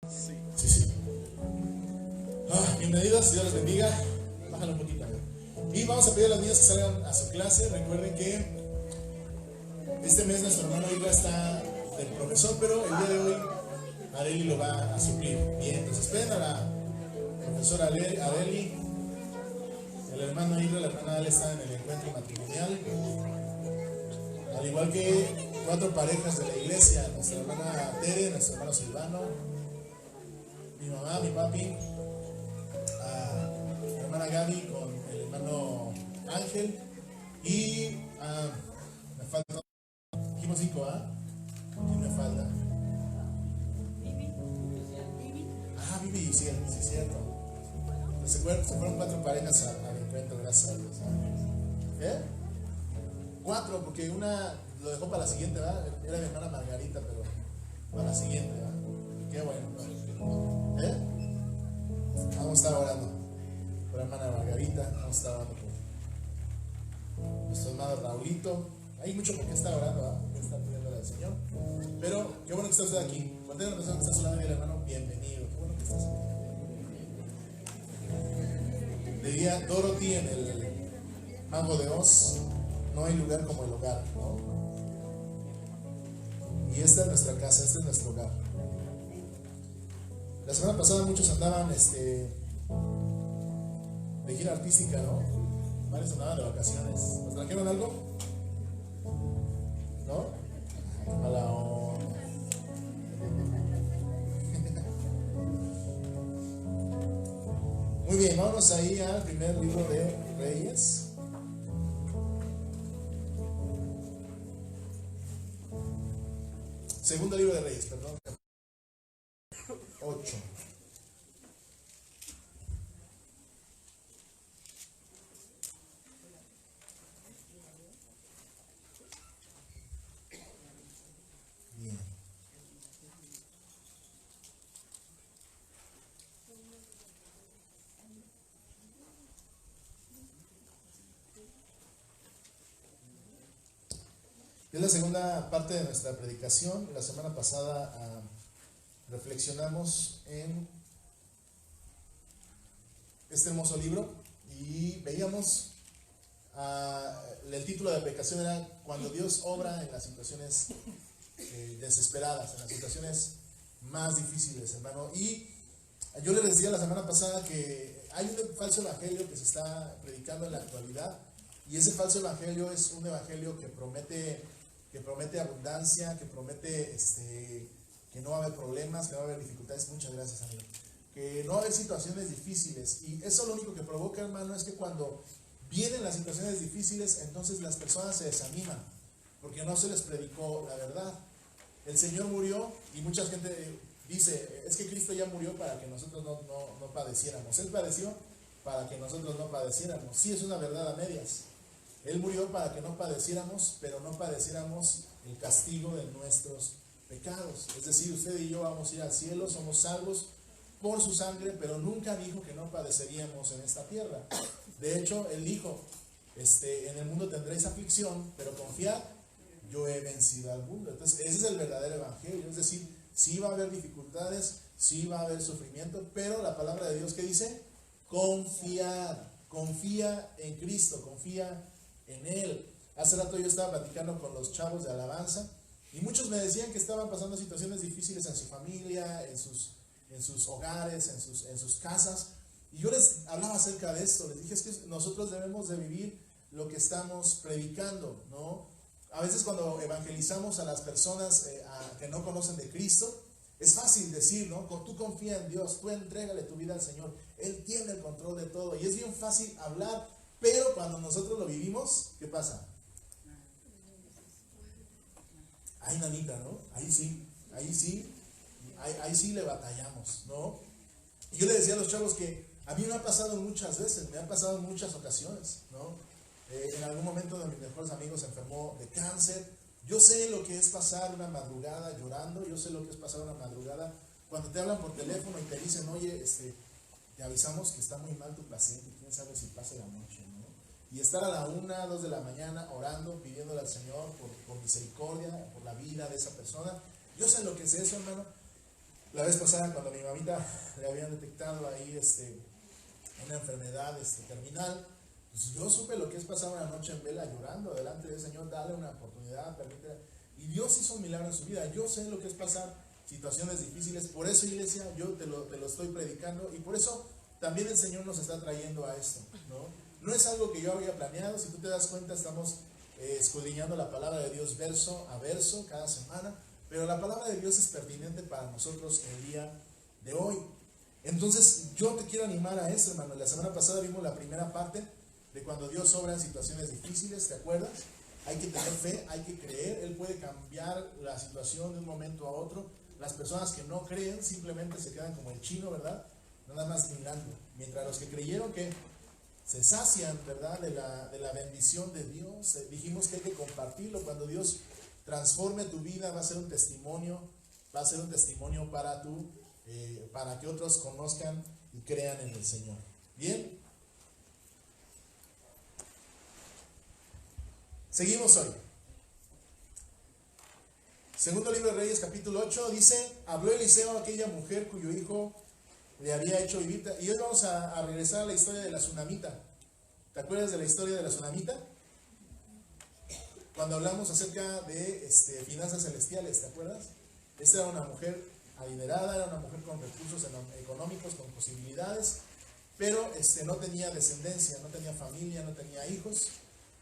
Sí. Bienvenidos, Dios les bendiga. Bájalo un poquito. Y vamos a pedir a los niños que salgan a su clase. Recuerden que este mes nuestro hermano Isla está del profesor, pero el día de hoy Areli lo va a suplir. Bien, entonces esperen a la profesora Areli. El hermano Isla, la hermana Ale están en el encuentro matrimonial. Al igual que 4 parejas de la iglesia, nuestra hermana Tere, nuestro hermano Silvano, mi mamá, mi papi, mi hermana Gaby con el hermano Ángel y me falta, dijimos 5, ¿quién me falta? Vivi y Ciel, sí es cierto. Se fueron 4 parejas al encuentro, gracias a Dios. 4, porque una lo dejó para la siguiente, ¿verdad? Era mi hermana Margarita, pero para la siguiente, ¿verdad? Qué bueno. Vamos a estar orando por la hermana Margarita, vamos a estar orando por nuestro hermano Raulito. Hay mucho por qué estar orando, ¿verdad? Que está pidiendo al Señor. Pero qué bueno que está usted aquí. Cuando hay una persona que está hablando del hermano, bienvenido. Qué bueno que estás aquí. Diría Dorothy en el Mago de Oz: no hay lugar como el hogar, ¿no? Y esta es nuestra casa, este es nuestro hogar. La semana pasada muchos andaban de gira artística, ¿no? Varios andaban de vacaciones. ¿Nos trajeron algo? ¿No? A la Muy bien, vámonos ahí al primer libro de Reyes. Segundo libro de Reyes, perdón. 8. Bien. Es la segunda parte de nuestra predicación. La semana pasada reflexionamos en este hermoso libro y veíamos, el título de la predicación era Cuando Dios obra en las situaciones desesperadas, en las situaciones más difíciles, hermano. Y yo les decía la semana pasada que hay un falso evangelio que se está predicando en la actualidad, y ese falso evangelio es un evangelio que promete abundancia, que promete que no va a haber problemas, que no va a haber dificultades. Muchas gracias, amigo. Que no va a haber situaciones difíciles, y eso lo único que provoca, hermano, es que cuando vienen las situaciones difíciles, entonces las personas se desaniman porque no se les predicó la verdad. El Señor murió, y mucha gente dice: es que Cristo ya murió para que nosotros no padeciéramos. Él padeció para que nosotros no padeciéramos. Sí, es una verdad a medias. Él murió para que no padeciéramos, pero no padeciéramos el castigo de nuestros pecados. Es decir, usted y yo vamos a ir al cielo, somos salvos por su sangre, pero nunca dijo que no padeceríamos en esta tierra. De hecho, Él dijo: en el mundo tendréis aflicción, pero confiad, yo he vencido al mundo. Entonces, ese es el verdadero evangelio. Es decir, sí va a haber dificultades, sí va a haber sufrimiento, pero la palabra de Dios, ¿qué dice? Confía en Cristo, confía en Él. Hace rato yo estaba platicando con los chavos de alabanza, y muchos me decían que estaban pasando situaciones difíciles en su familia, en sus hogares, en sus casas, y yo les hablaba acerca de esto. Les dije: es que nosotros debemos de vivir lo que estamos predicando, ¿no? A veces cuando evangelizamos a las personas que no conocen de Cristo, es fácil decir, ¿no? Tú confía en Dios, tú entrégale tu vida al Señor, Él tiene el control de todo, y es bien fácil hablar. Pero cuando nosotros lo vivimos, ¿qué pasa? Ay, nanita, ¿no? Ahí sí le batallamos, ¿no? Y yo le decía a los chavos que a mí me ha pasado muchas veces, me ha pasado en muchas ocasiones, ¿no? En algún momento de mis mejores amigos se enfermó de cáncer. Yo sé lo que es pasar una madrugada llorando, yo sé lo que es pasar una madrugada cuando te hablan por teléfono y te dicen: oye, te avisamos que está muy mal tu paciente, quién sabe si pase la noche, ¿no? Y estar a la 1, 2 de la mañana orando, pidiéndole al Señor por misericordia, por la vida de esa persona. Yo sé lo que es eso, hermano. La vez pasada, cuando a mi mamita le habían detectado ahí una enfermedad terminal, pues yo supe lo que es pasar una noche en vela llorando delante del Señor, dale una oportunidad, permítele. Y Dios hizo un milagro en su vida. Yo sé lo que es pasar situaciones difíciles. Por eso, iglesia, yo te lo estoy predicando, y por eso también el Señor nos está trayendo a esto, ¿no? No es algo que yo había planeado. Si tú te das cuenta, estamos escudriñando la palabra de Dios verso a verso cada semana, pero la palabra de Dios es pertinente para nosotros el día de hoy. Entonces yo te quiero animar a eso, hermano. La semana pasada vimos la primera parte de cuando Dios obra en situaciones difíciles, ¿te acuerdas? Hay que tener fe, hay que creer. Él puede cambiar la situación de un momento a otro. Las personas que no creen simplemente se quedan como el chino, ¿verdad? Nada más mirando. Mientras los que creyeron, que se sacian, ¿verdad?, de la bendición de Dios. Dijimos que hay que compartirlo. Cuando Dios transforme tu vida, va a ser un testimonio para que otros conozcan y crean en el Señor. Bien, seguimos hoy. Segundo libro de Reyes, capítulo 8, dice: habló Eliseo a aquella mujer cuyo hijo le había hecho vivir. Y hoy vamos a regresar a la historia de la tsunamita. ¿Te acuerdas de la historia de la tsunamita? Cuando hablamos acerca de finanzas celestiales, ¿te acuerdas? Esta era una mujer adinerada, era una mujer con recursos económicos, con posibilidades, pero no tenía descendencia, no tenía familia, no tenía hijos.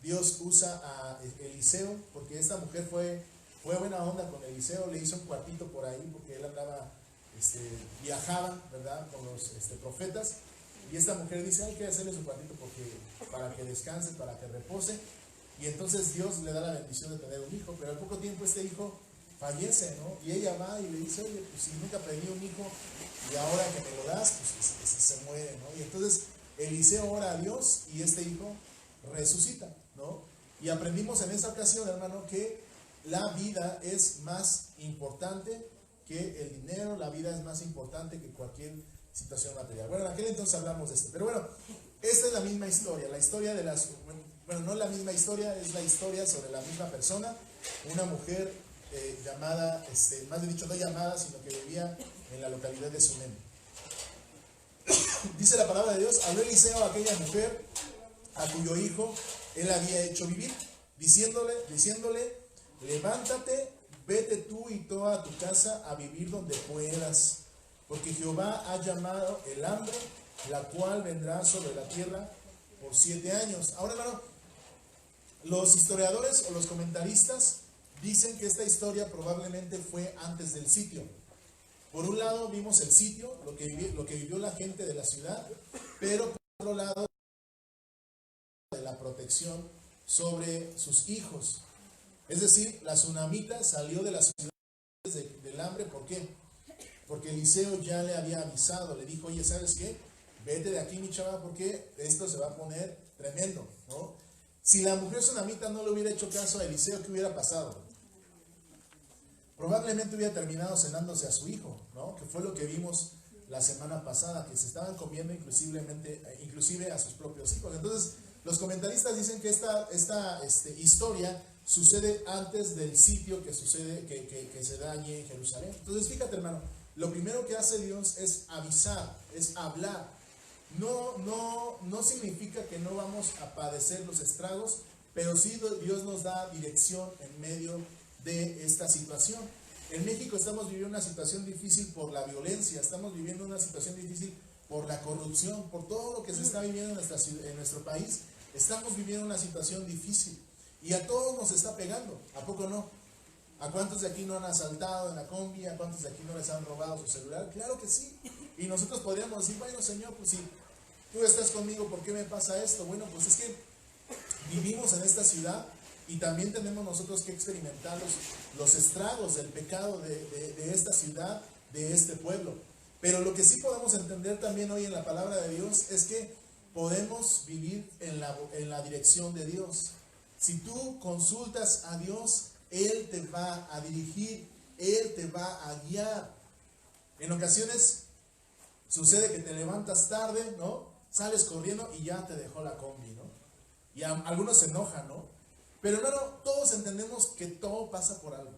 Dios usa a Eliseo, porque esta mujer fue buena onda con Eliseo, le hizo un cuartito por ahí, porque él andaba, viajaba, ¿verdad?, con los profetas, y esta mujer dice: hay que hacerle su cuartito para que descanse, para que repose. Y entonces Dios le da la bendición de tener un hijo, pero al poco tiempo este hijo fallece, ¿no? Y ella va y le dice: oye, pues si nunca pedí un hijo y ahora que me lo das, pues se muere, ¿no? Y entonces Eliseo ora a Dios y este hijo resucita, ¿no? Y aprendimos en esta ocasión, hermano, que la vida es más importante que el dinero, la vida es más importante que cualquier situación material. Bueno, en aquel entonces hablamos de esto, pero bueno, esta es la misma historia, la historia de las... Bueno, no la misma historia, es la historia sobre la misma persona, una mujer llamada, más bien dicho, no llamada, sino que vivía en la localidad de Sunem. Dice la palabra de Dios: habló Eliseo a aquella mujer a cuyo hijo él había hecho vivir, diciéndole: levántate, vete tú y toda tu casa a vivir donde puedas, porque Jehová ha llamado el hambre, la cual vendrá sobre la tierra por 7 años. Ahora, hermano, los historiadores o los comentaristas dicen que esta historia probablemente fue antes del sitio. Por un lado vimos el sitio, lo que vivió la gente de la ciudad, pero por otro lado de la protección sobre sus hijos. Es decir, la tsunamita salió de las ciudades del hambre. ¿Por qué? Porque Eliseo ya le había avisado, le dijo: oye, ¿sabes qué? Vete de aquí, mi chava, porque esto se va a poner tremendo, ¿no? Si la mujer tsunamita no le hubiera hecho caso a Eliseo, ¿qué hubiera pasado? Probablemente hubiera terminado cenándose a su hijo, ¿no? Que fue lo que vimos la semana pasada, que se estaban comiendo inclusive a sus propios hijos. Entonces, los comentaristas dicen que esta historia sucede antes del sitio que se da allí en Jerusalén. Entonces, fíjate, hermano, lo primero que hace Dios es avisar, es hablar. No significa que no vamos a padecer los estragos, pero sí Dios nos da dirección en medio de esta situación. En México estamos viviendo una situación difícil por la violencia, estamos viviendo una situación difícil por la corrupción, por todo lo que se está viviendo en nuestro país. Estamos viviendo una situación difícil y a todos nos está pegando, ¿a poco no? ¿A cuántos de aquí no han asaltado en la combi? ¿A cuántos de aquí no les han robado su celular? Claro que sí. Y nosotros podríamos decir: bueno, Señor, pues si tú estás conmigo, ¿por qué me pasa esto? Bueno, pues es que vivimos en esta ciudad y también tenemos nosotros que experimentar los estragos del pecado de esta ciudad, de este pueblo. Pero lo que sí podemos entender también hoy en la palabra de Dios es que podemos vivir en la dirección de Dios. Si tú consultas a Dios, Él te va a dirigir, Él te va a guiar. En ocasiones sucede que te levantas tarde, ¿no? Sales corriendo y ya te dejó la combi, ¿no? Y algunos se enojan, ¿no? Pero hermano, todos entendemos que todo pasa por algo,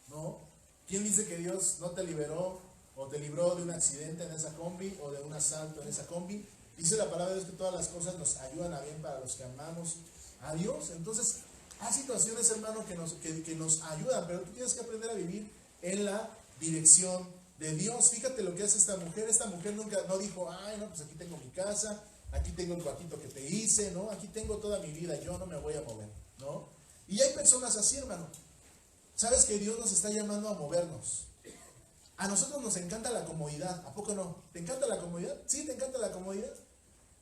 ¿no? ¿Quién dice que Dios no te liberó o te libró de un accidente en esa combi, o de un asalto en esa combi. Dice la palabra de Dios que todas las cosas nos ayudan a bien para los que amamos a Dios. Entonces, hay situaciones, hermano, que nos ayudan, pero tú tienes que aprender a vivir en la dirección de Dios. Fíjate lo que hace esta mujer. Esta mujer nunca no dijo, ay, no, pues aquí tengo mi casa, aquí tengo el cuartito que te hice, ¿no? Aquí tengo toda mi vida, yo no me voy a mover, ¿no? Y hay personas así, hermano. ¿Sabes que Dios nos está llamando a movernos? A nosotros nos encanta la comodidad, ¿a poco no? ¿Te encanta la comodidad? Sí, te encanta la comodidad.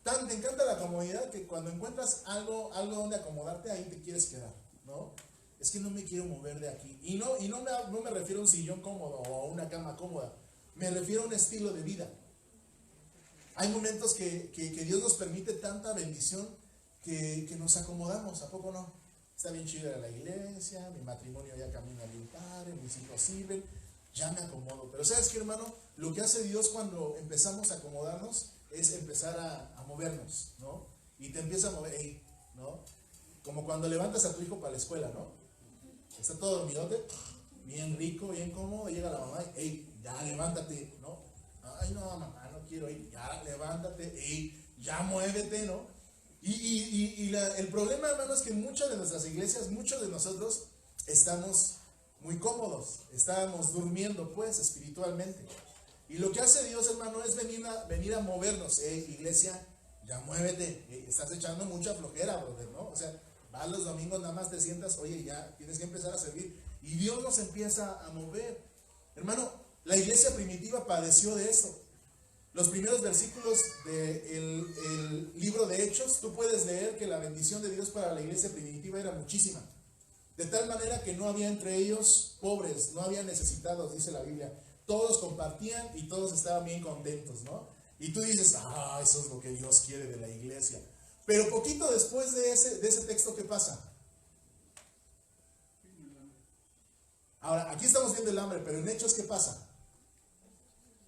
Tan te encanta la comodidad que cuando encuentras algo donde acomodarte, ahí te quieres quedar, ¿no? Es que no me quiero mover de aquí. Y no me refiero a un sillón cómodo o a una cama cómoda. Me refiero a un estilo de vida. Hay momentos que Dios nos permite tanta bendición que nos acomodamos, ¿a poco no? Está bien chido la iglesia, mi matrimonio ya camina bien padre, mis hijos sirven, ya me acomodo. Pero ¿sabes qué, hermano? Lo que hace Dios cuando empezamos a acomodarnos es empezar a movernos, ¿no? Y te empieza a mover, hey, ¿no? Como cuando levantas a tu hijo para la escuela, ¿no? Está todo dormidote, bien rico, bien cómodo, llega la mamá y, hey, ya levántate, ¿no? Ay, no, mamá, no quiero ir, ya levántate, hey, ya muévete, ¿no? El problema, hermano, es que en muchas de nuestras iglesias, muchos de nosotros estamos muy cómodos, estamos durmiendo, pues, espiritualmente. Y lo que hace Dios, hermano, es venir a movernos. Iglesia, ya muévete, estás echando mucha flojera, brother, ¿no? O sea, vas los domingos, nada más te sientas, oye, ya tienes que empezar a servir. Y Dios nos empieza a mover. Hermano, la iglesia primitiva padeció de esto. Los primeros versículos del libro de Hechos, tú puedes leer que la bendición de Dios para la iglesia primitiva era muchísima. De tal manera que no había entre ellos pobres, no había necesitados, dice la Biblia. Todos compartían y todos estaban bien contentos, ¿no? Y tú dices, eso es lo que Dios quiere de la iglesia. Pero poquito después de ese texto, ¿qué pasa? Ahora, aquí estamos viendo el hambre, pero en Hechos, ¿qué pasa?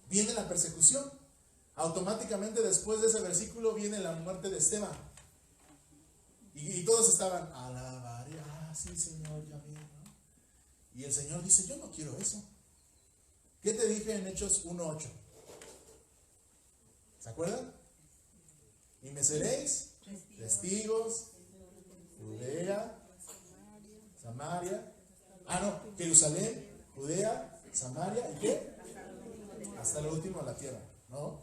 Viene la persecución. Automáticamente después de ese versículo viene la muerte de Esteban. Y todos estaban, alabaré, sí, Señor, ya bien, ¿no? Y el Señor dice, yo no quiero eso. ¿Qué te dije en Hechos 1:8? ¿Se acuerdan? Y me seréis testigos, Judea, Samaria, Jerusalén, Judea, Samaria, ¿y qué? Hasta lo último de la tierra, ¿no?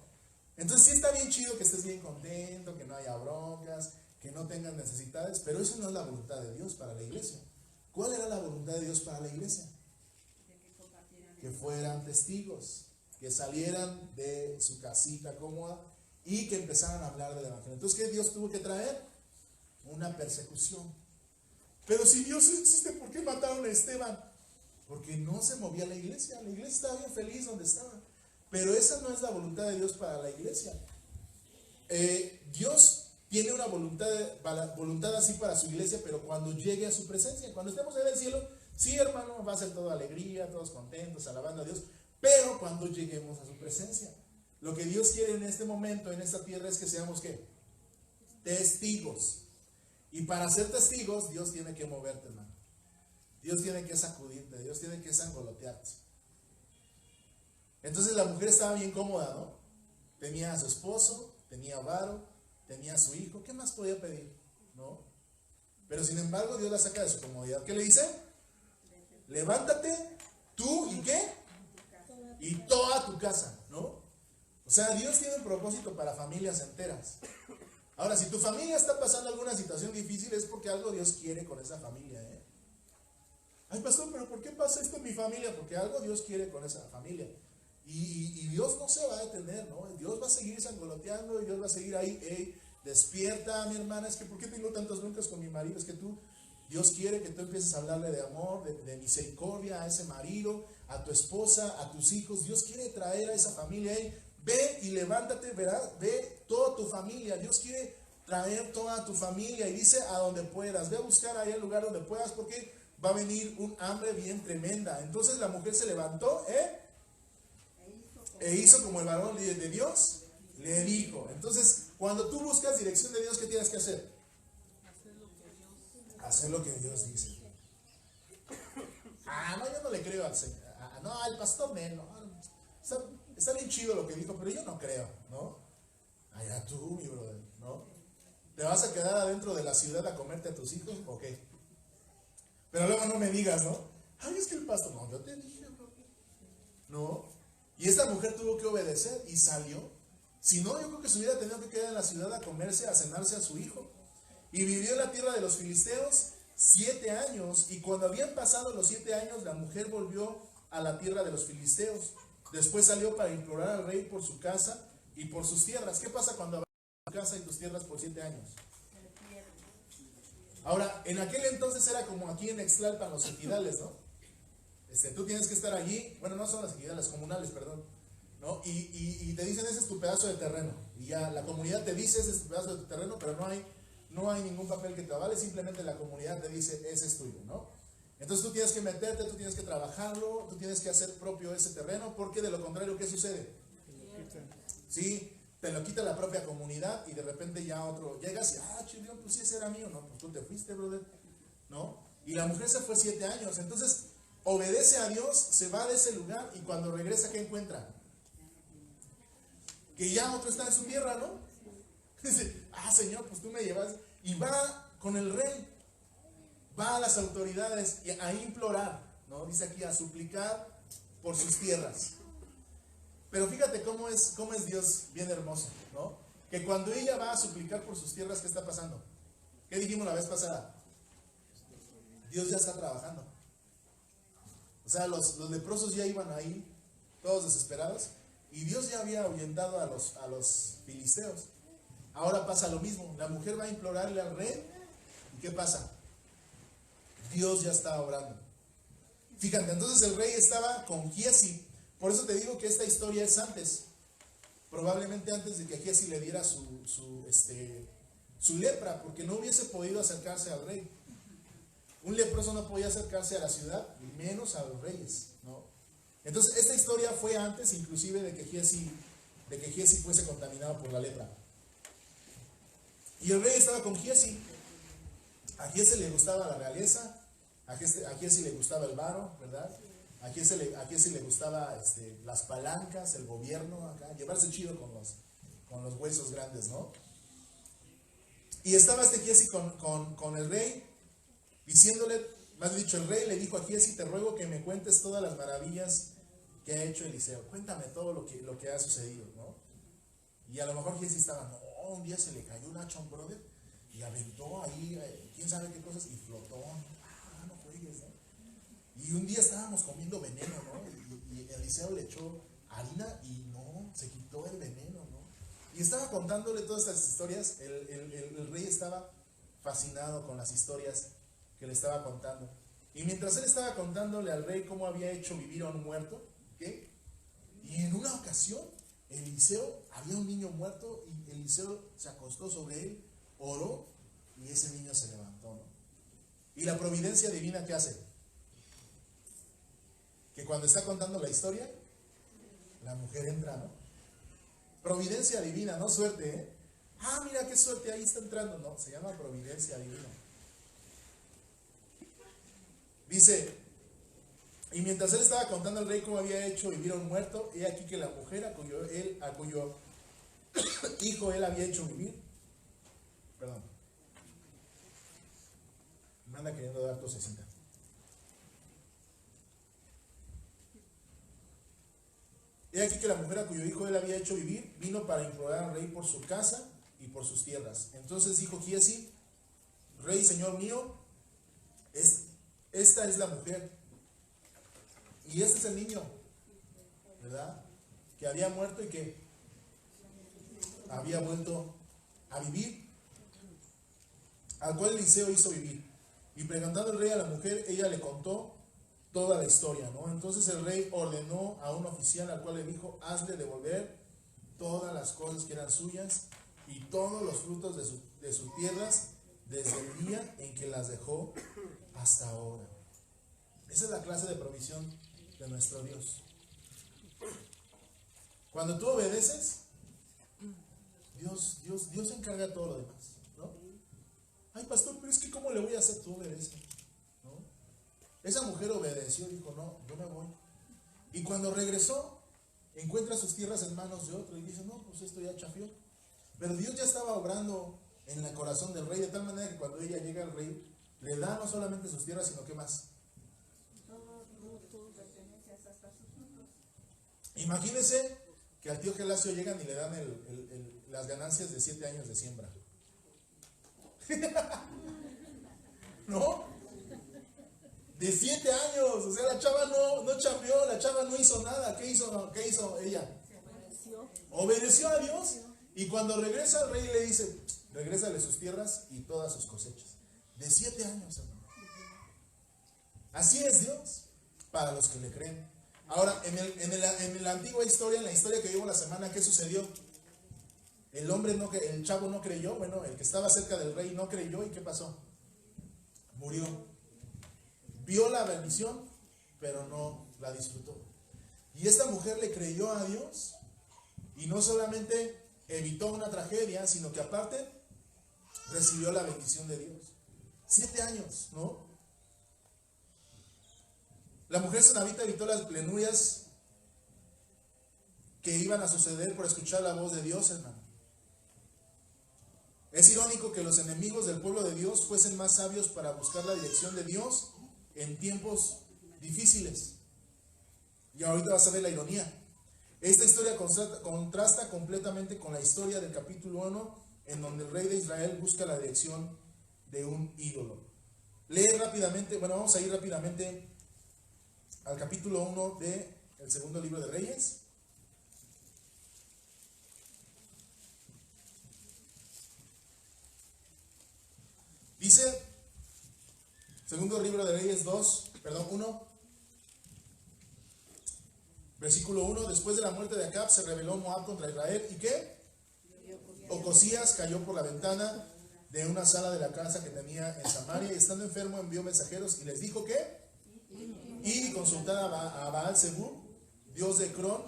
Entonces sí está bien chido que estés bien contento, que no haya broncas, que no tengas necesidades, pero eso no es la voluntad de Dios para la iglesia. ¿Cuál era la voluntad de Dios para la iglesia? Que fueran testigos, que salieran de su casita cómoda y que empezaran a hablar del evangelio. Entonces, ¿qué Dios tuvo que traer? Una persecución. Pero si Dios existe, ¿por qué mataron a Esteban? Porque no se movía la iglesia estaba bien feliz donde estaba. Pero esa no es la voluntad de Dios para la iglesia. Dios tiene una voluntad así para su iglesia, pero cuando llegue a su presencia, cuando estemos en el cielo, sí, hermano, va a ser toda alegría, todos contentos, alabando a Dios, pero cuando lleguemos a su presencia, lo que Dios quiere en este momento, en esta tierra, es que seamos, ¿qué? Testigos. Y para ser testigos, Dios tiene que moverte, hermano. Dios tiene que sacudirte, Dios tiene que sangolotearte. Entonces la mujer estaba bien cómoda, ¿no? Tenía a su esposo, tenía varo, tenía a su hijo, ¿qué más podía pedir? ¿No? Pero sin embargo Dios la saca de su comodidad. ¿Qué le dice? Levántate, tú y ¿qué? Y toda tu casa, ¿no? O sea, Dios tiene un propósito para familias enteras. Ahora, si tu familia está pasando alguna situación difícil, es porque algo Dios quiere con esa familia, ¿eh? Ay, pastor, pero ¿por qué pasa esto en mi familia? Porque algo Dios quiere con esa familia. Y Dios no se va a detener, ¿no? Dios va a seguir sangoloteando y Dios va a seguir ahí, hey, despierta, mi hermana, es que ¿por qué tengo tantas broncas con mi marido? Es que Dios quiere que tú empieces a hablarle de amor, de misericordia a ese marido, a tu esposa, a tus hijos. Dios quiere traer a esa familia, hey, ve y levántate, verás, ve toda tu familia. Dios quiere traer toda tu familia y dice a donde puedas, ve a buscar ahí el lugar donde puedas porque va a venir un hambre bien tremenda. Entonces la mujer se levantó, e hizo como el varón de Dios le dijo. Entonces, cuando tú buscas dirección de Dios, ¿qué tienes que hacer? Hacer lo que Dios dice. No, yo no le creo al Señor. No, al pastor menos. está bien chido lo que dijo, pero yo no creo, ¿no? Allá tú, mi brother, ¿no? ¿Te vas a quedar adentro de la ciudad a comerte a tus hijos o qué? Pero luego no me digas, ¿no? Ay, es que el pastor, no, yo te dije, bro. No. Y esta mujer tuvo que obedecer y salió. Si no, yo creo que se hubiera tenido que quedar en la ciudad a comerse, a cenarse a su hijo. Y vivió en la tierra de los filisteos 7 años. Y cuando habían pasado los 7 años, la mujer volvió a la tierra de los filisteos. Después salió para implorar al rey por su casa y por sus tierras. ¿Qué pasa cuando abandonas tu casa y tus tierras por 7 años? Ahora, en aquel entonces era como aquí en Ixtlalpan, los ejidales, ¿no? Tú tienes que estar allí, bueno, no son las ejidales, comunales, perdón, ¿no? Y te dicen, ese es tu pedazo de terreno. Y ya la comunidad te dice, ese es tu pedazo de tu terreno, pero no hay ningún papel que te avale, simplemente la comunidad te dice, ese es tuyo, ¿no? Entonces tú tienes que meterte, tú tienes que trabajarlo, tú tienes que hacer propio ese terreno, porque de lo contrario, ¿qué sucede? Sí, te lo quita la propia comunidad y de repente ya otro, llegas y, chilión, pues sí, ese era mío, no, pues tú te fuiste, brother, ¿no? Y la mujer se fue 7 años, entonces obedece a Dios, se va de ese lugar y cuando regresa, ¿qué encuentra? Que ya otro está en su tierra, ¿no? Dice, Señor, pues tú me llevas. Y va con el rey, va a las autoridades a implorar, ¿no? Dice aquí, a suplicar por sus tierras. Pero fíjate cómo es Dios bien hermoso, ¿no? Que cuando ella va a suplicar por sus tierras, ¿qué está pasando? ¿Qué dijimos la vez pasada? Dios ya está trabajando. O sea, los leprosos ya iban ahí, todos desesperados, y Dios ya había ahuyentado a los filisteos. Ahora pasa lo mismo, la mujer va a implorarle al rey, ¿y qué pasa? Dios ya está obrando. Fíjate, entonces el rey estaba con Giezi. Por eso te digo que esta historia es antes, probablemente antes de que Giezi le diera su lepra, porque no hubiese podido acercarse al rey. Un leproso no podía acercarse a la ciudad, menos a los reyes, ¿no? Entonces, esta historia fue antes, inclusive, de que Giezi fuese contaminado por la lepra. Y el rey estaba con Giezi. A Giezi le gustaba la realeza, a Giezi le gustaba el varo, ¿verdad? A Giezi le gustaba las palancas, el gobierno, acá, llevarse chido con los huesos grandes, ¿no? Y estaba Giezi con el rey, diciéndole, más dicho, el rey le dijo a Giezi, te ruego que me cuentes todas las maravillas que ha hecho Eliseo. Cuéntame todo lo que ha sucedido, ¿no? Y a lo mejor Giezi estaba, no, un día se le cayó un hacha a un brother y aventó ahí, quién sabe qué cosas, y flotó. No juegues, ¿no? Y un día estábamos comiendo veneno, ¿no? Y Eliseo le echó harina y no, se quitó el veneno, ¿no? Y estaba contándole todas estas historias. El rey estaba fascinado con las historias que le estaba contando. Y mientras él estaba contándole al rey cómo había hecho vivir a un muerto, ¿qué? Y en una ocasión, había un niño muerto y Eliseo se acostó sobre él, oró y ese niño se levantó, ¿no? Y la providencia divina, ¿qué hace? Que cuando está contando la historia, la mujer entra, ¿no? Providencia divina, no suerte, ¿eh? Mira qué suerte, ahí está entrando. No, se llama providencia divina. Dice, y mientras él estaba contando al rey cómo había hecho vivir a un muerto, he aquí que la mujer a cuyo hijo él había hecho vivir, perdón, me anda queriendo dar tosecita. He aquí que la mujer a cuyo hijo él había hecho vivir, vino para implorar al rey por su casa y por sus tierras. Entonces dijo Giezi, rey, señor mío, esta es la mujer, y este es el niño, ¿verdad? Que había muerto y que había vuelto a vivir, al cual Eliseo hizo vivir. Y preguntando el rey a la mujer, ella le contó toda la historia, ¿no? Entonces el rey ordenó a un oficial al cual le dijo, hazle devolver todas las cosas que eran suyas y todos los frutos de sus tierras desde el día en que las dejó hasta ahora. Esa es la clase de provisión de nuestro Dios. Cuando tú obedeces, Dios se encarga de todo lo demás, ¿no? Ay, pastor, pero es que ¿cómo le voy a hacer? Tú obedeces, ¿no? Esa mujer obedeció y dijo, no, yo me voy. Y cuando regresó, encuentra sus tierras en manos de otro y dice, no, pues esto ya chafió. Pero Dios ya estaba obrando en el corazón del rey, de tal manera que cuando ella llega al rey, le da no solamente sus tierras, sino que más. Imagínense que al tío Gelasio llegan y le dan las ganancias de 7 años de siembra. ¿No? De 7 años, o sea, la chava no chambeó, la chava no hizo nada. ¿Qué hizo ella? Obedeció a Dios, y cuando regresa el rey le dice, regrésale sus tierras y todas sus cosechas. De 7 años, hermano. Así es Dios para los que le creen. Ahora, en la antigua historia, en la historia que vimos la semana, ¿qué sucedió? El chavo no creyó, bueno, el que estaba cerca del rey no creyó, ¿y qué pasó? Murió. Vio la bendición, pero no la disfrutó. Y esta mujer le creyó a Dios, y no solamente evitó una tragedia, sino que aparte recibió la bendición de Dios. 7 años, ¿no? La mujer sunamita evitó las penurias que iban a suceder por escuchar la voz de Dios, hermano. Es irónico que los enemigos del pueblo de Dios fuesen más sabios para buscar la dirección de Dios en tiempos difíciles. Y ahorita vas a ver la ironía. Esta historia contrasta completamente con la historia del capítulo 1, en donde el rey de Israel busca la dirección de un ídolo. Lee rápidamente, vamos a ir rápidamente al capítulo 1 del segundo libro de Reyes. Dice, segundo libro de Reyes 1, versículo 1, después de la muerte de Acab se rebeló Moab contra Israel, ¿y qué? Ocosías cayó por la ventana de una sala de la casa que tenía en Samaria, y estando enfermo envió mensajeros y les dijo, ¿qué? Y consultar a Baal Zebub, dios de Cron,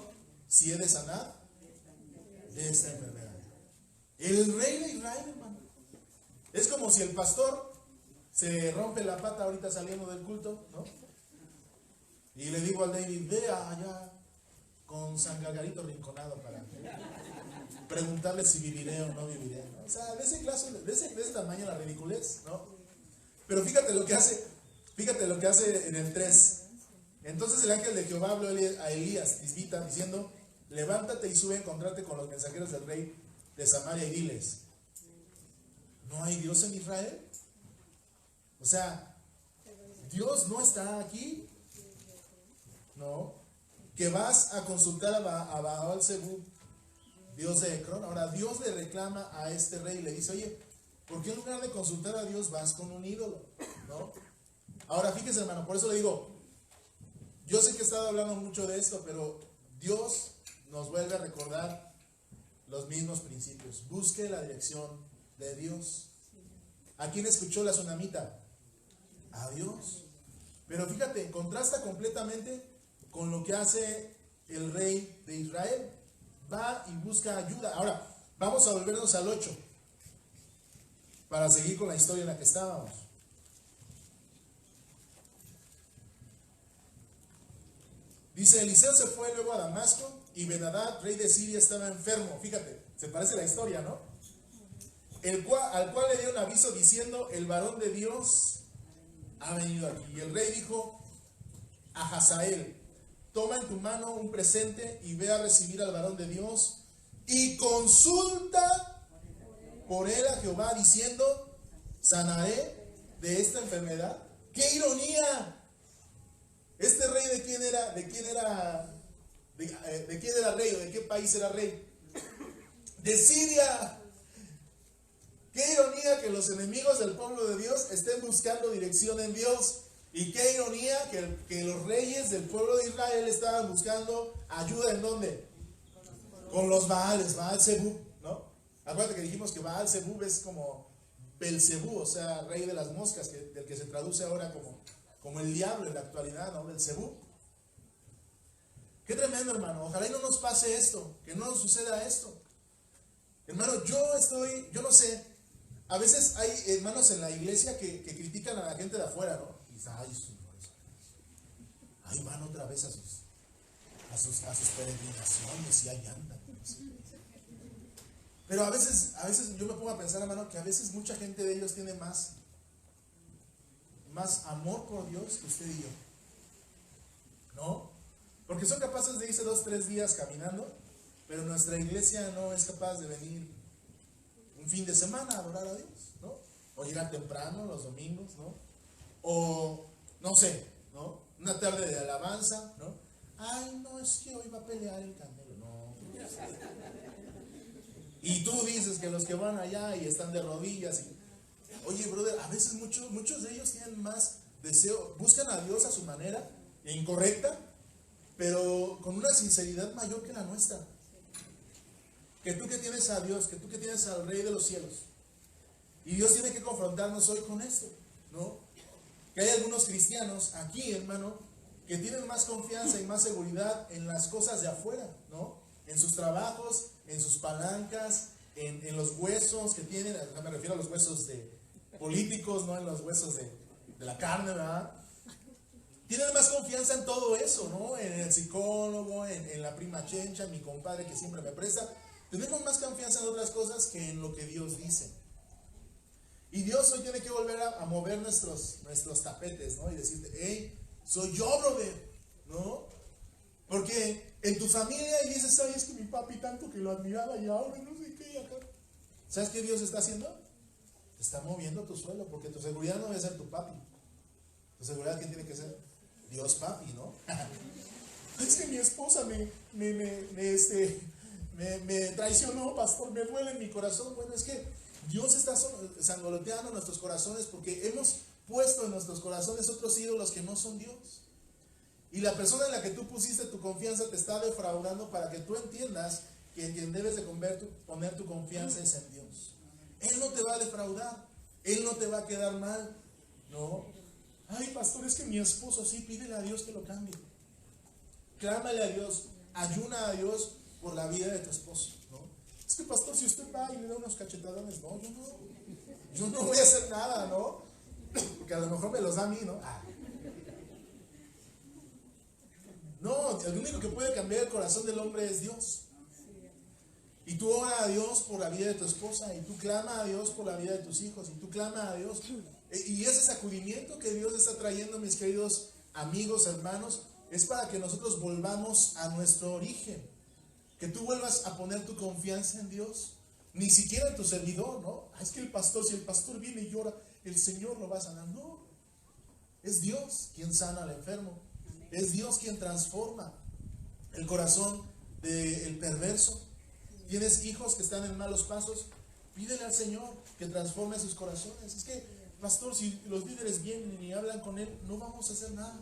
si he de sanar de esta enfermedad. El rey de Israel, hermano. Es como si el pastor se rompe la pata ahorita saliendo del culto, ¿no? Y le digo al David, ve allá con San Gargarito rinconado para preguntarle si viviré o no viviré, ¿no? O sea, de ese tamaño la ridiculez, ¿no? Pero fíjate lo que hace en el 3. Entonces el ángel de Jehová habló a Elías, tisbita, diciendo, levántate y sube a encontrarte con los mensajeros del rey de Samaria y diles, ¿no hay Dios en Israel? O sea, ¿Dios no está aquí? No. Que vas a consultar a Baal Zebub, dios de Ecrón. Ahora Dios le reclama a este rey y le dice, oye, ¿por qué en lugar de consultar a Dios vas con un ídolo? ¿No? Ahora fíjese, hermano, por eso le digo, yo sé que he estado hablando mucho de esto, pero Dios nos vuelve a recordar los mismos principios. Busque la dirección de Dios. ¿A quién escuchó la tsunamita? A Dios. Pero fíjate, contrasta completamente con lo que hace el rey de Israel. Va y busca ayuda. Ahora, vamos a volvernos al 8 para seguir con la historia en la que estábamos. Dice, Eliseo se fue luego a Damasco y Ben-Hadad, rey de Siria, estaba enfermo. Fíjate, se parece la historia, ¿no? Al cual le dio un aviso diciendo, el varón de Dios ha venido aquí. Y el rey dijo a Hazael, toma en tu mano un presente y ve a recibir al varón de Dios y consulta por él a Jehová diciendo, ¿sanaré de esta enfermedad? ¡Qué ironía! ¿Este rey de quién era? ¿De quién era rey? ¿O de qué país era rey? De Siria. Qué ironía que los enemigos del pueblo de Dios estén buscando dirección en Dios. Y qué ironía que los reyes del pueblo de Israel estaban buscando ayuda ¿en dónde? Con los Baales, Baal Zebub, ¿no? Acuérdate que dijimos que Baal Zebub es como Belzebú, o sea, rey de las moscas, del que se traduce ahora como el diablo en la actualidad, ¿no? Belzebú. Qué tremendo, hermano. Ojalá y no nos pase esto, que no nos suceda esto. Hermano, yo no sé. A veces hay hermanos en la iglesia que critican a la gente de afuera, ¿no? Y dicen, ay, van otra vez a a sus peregrinaciones y ahí andan. Pero a veces yo me pongo a pensar, hermano, que a veces mucha gente de ellos tiene más amor por Dios que usted y yo, ¿no? Porque son capaces de irse 2-3 días caminando, pero nuestra iglesia no es capaz de venir un fin de semana a adorar a Dios, ¿no? O llegar temprano los domingos, ¿no? O, no sé, ¿no? Una tarde de alabanza, ¿no? Ay, no, es que hoy va a pelear el Canelo, no. Y tú dices que los que van allá y están de rodillas oye, brother, a veces muchos de ellos tienen más deseo, buscan a Dios a su manera, incorrecta, pero con una sinceridad mayor que la nuestra. Que tú que tienes a Dios, que tú que tienes al Rey de los cielos, y Dios tiene que confrontarnos hoy con esto, ¿no? Que hay algunos cristianos aquí, hermano, que tienen más confianza y más seguridad en las cosas de afuera, ¿no? En sus trabajos, en sus palancas, en los huesos que tienen, me refiero a los huesos de políticos, no en los huesos de la carne, ¿verdad? Tienen más confianza en todo eso, ¿no? En el psicólogo, en la prima Chencha, mi compadre que siempre me presta. Tenemos más confianza en otras cosas que en lo que Dios dice. Y Dios hoy tiene que volver a mover nuestros tapetes, ¿no? Y decirte, hey, soy yo, brother, ¿no? Porque en tu familia y dices, ay, es que mi papi tanto que lo admiraba y ahora no sé qué, acá. ¿Sabes qué Dios está haciendo? Te está moviendo tu suelo, porque tu seguridad no debe ser tu papi. Tu seguridad, ¿quién tiene que ser? Dios papi, ¿no? Es que mi esposa me traicionó, pastor, me duele en mi corazón. Bueno, es que Dios está sangoloteando nuestros corazones porque hemos puesto en nuestros corazones otros ídolos que no son Dios. Y la persona en la que tú pusiste tu confianza te está defraudando para que tú entiendas que en quien debes de poner tu confianza es en Dios. Él no te va a defraudar, Él no te va a quedar mal, ¿no? Ay, pastor, es que mi esposo, sí, pídele a Dios que lo cambie. Clámale a Dios, ayuna a Dios por la vida de tu esposo, ¿no? Es que, pastor, si usted va y le da unos cachetadones, no, yo no voy a hacer nada, ¿no? Porque a lo mejor me los da a mí, ¿no? No, el único que puede cambiar el corazón del hombre es Dios. Y tú ora a Dios por la vida de tu esposa, y tú clama a Dios por la vida de tus hijos, y tú clama a Dios. Y ese sacudimiento que Dios está trayendo, mis queridos amigos, hermanos, es para que nosotros volvamos a nuestro origen. Que tú vuelvas a poner tu confianza en Dios. Ni siquiera en tu servidor, ¿no? Es que el pastor, si el pastor viene y llora, el Señor lo va a sanar. No, es Dios quien sana al enfermo. Es Dios quien transforma el corazón del perverso. Tienes hijos que están en malos pasos, pídele al Señor que transforme sus corazones. Es que, pastor, si los líderes vienen y hablan con Él, no vamos a hacer nada.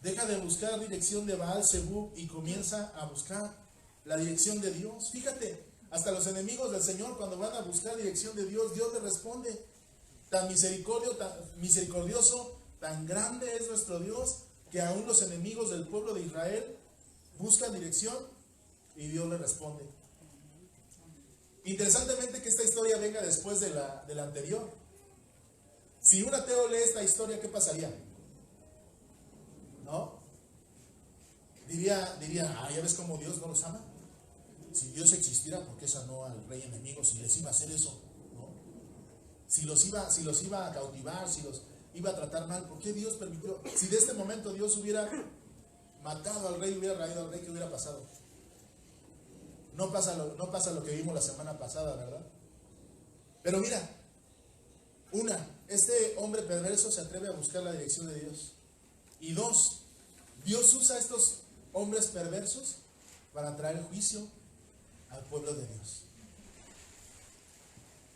Deja de buscar dirección de Baal-Zebub y comienza a buscar la dirección de Dios. Fíjate, hasta los enemigos del Señor, cuando van a buscar dirección de Dios, Dios les responde. Tan misericordioso, tan grande es nuestro Dios, que aún los enemigos del pueblo de Israel buscan dirección y Dios les responde. Interesantemente que esta historia venga después de la anterior. Si un ateo lee esta historia, ¿qué pasaría? ¿No? Diría, ya ves cómo Dios no los ama. Si Dios existiera, ¿por qué sanó al rey enemigo? Si les iba a hacer eso, ¿no? Si los iba a cautivar, si los iba a tratar mal, ¿por qué Dios permitió? Si de este momento Dios hubiera matado al rey, hubiera raído al rey, ¿qué hubiera pasado? No pasa lo que vimos la semana pasada, ¿verdad? Pero mira, este hombre perverso se atreve a buscar la dirección de Dios. Y 2, Dios usa a estos hombres perversos para traer juicio al pueblo de Dios.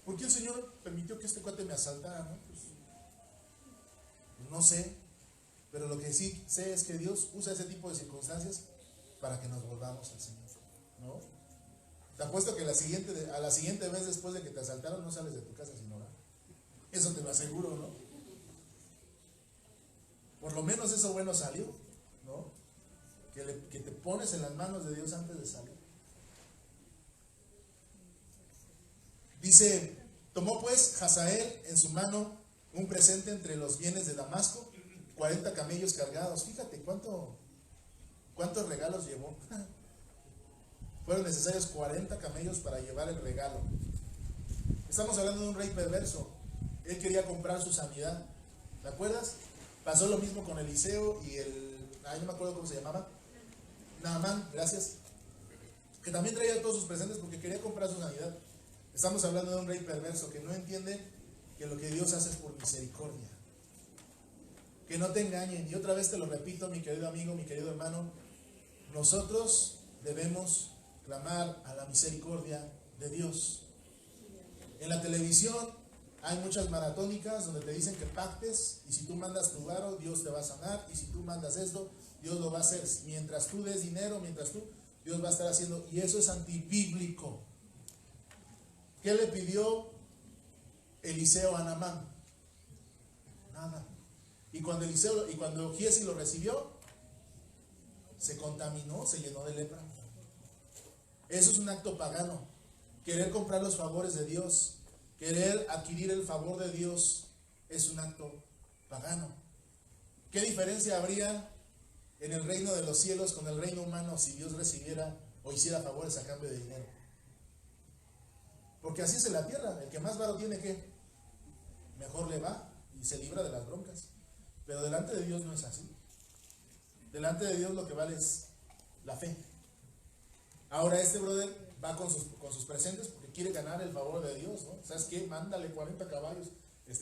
¿Por qué el Señor permitió que este cuate me asaltara? ¿No? Pues, no sé, pero lo que sí sé es que Dios usa ese tipo de circunstancias para que nos volvamos al Señor, ¿no? Te apuesto que a la siguiente vez después de que te asaltaron no sales de tu casa sin orar. Eso te lo aseguro, ¿no? Por lo menos eso bueno salió, ¿no? Que te pones en las manos de Dios antes de salir. Dice, tomó pues Hazael en su mano un presente entre los bienes de Damasco, 40 camellos cargados. Fíjate cuánto ¿Cuántos regalos llevó? Fueron necesarios 40 camellos para llevar el regalo. Estamos hablando de un rey perverso. Él quería comprar su sanidad. ¿Te acuerdas? Pasó lo mismo con Eliseo y no me acuerdo cómo se llamaba. Naamán, gracias. Que también traía todos sus presentes porque quería comprar su sanidad. Estamos hablando de un rey perverso que no entiende que lo que Dios hace es por misericordia. Que no te engañen. Y otra vez te lo repito, mi querido amigo, mi querido hermano. Nosotros debemos clamar a la misericordia de Dios. En la televisión hay muchas maratónicas donde te dicen que pactes, y si tú mandas tu varo, Dios te va a sanar, y si tú mandas esto, Dios lo va a hacer. Mientras tú des dinero, Dios va a estar haciendo, y eso es antibíblico. ¿Qué le pidió Eliseo a Naamán? Nada. Y cuando Giesi lo recibió, se contaminó, se llenó de lepra. Eso es un acto pagano. Querer comprar los favores de Dios, querer adquirir el favor de Dios, es un acto pagano. ¿Qué diferencia habría en el reino de los cielos con el reino humano si Dios recibiera o hiciera favores a cambio de dinero? Porque así es en la tierra. El que más varo tiene, ¿qué? Mejor le va y se libra de las broncas. Pero delante de Dios no es así. Delante de Dios lo que vale es la fe. Ahora este brother va con sus presentes porque quiere ganar el favor de Dios, ¿no? ¿Sabes qué? Mándale 40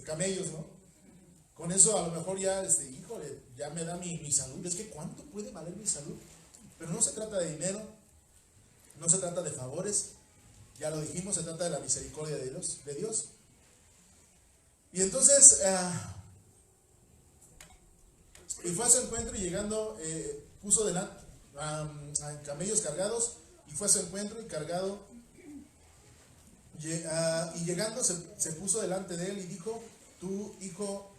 camellos, ¿no? Con eso a lo mejor ya, híjole, ya me da mi salud. Es que ¿cuánto puede valer mi salud? Pero no se trata de dinero, no se trata de favores, ya lo dijimos, se trata de la misericordia de Dios. Y entonces, y fue a su encuentro y llegando, puso delante a camellos cargados, y fue a su encuentro y cargado, y llegando se puso delante de él y dijo: tu hijo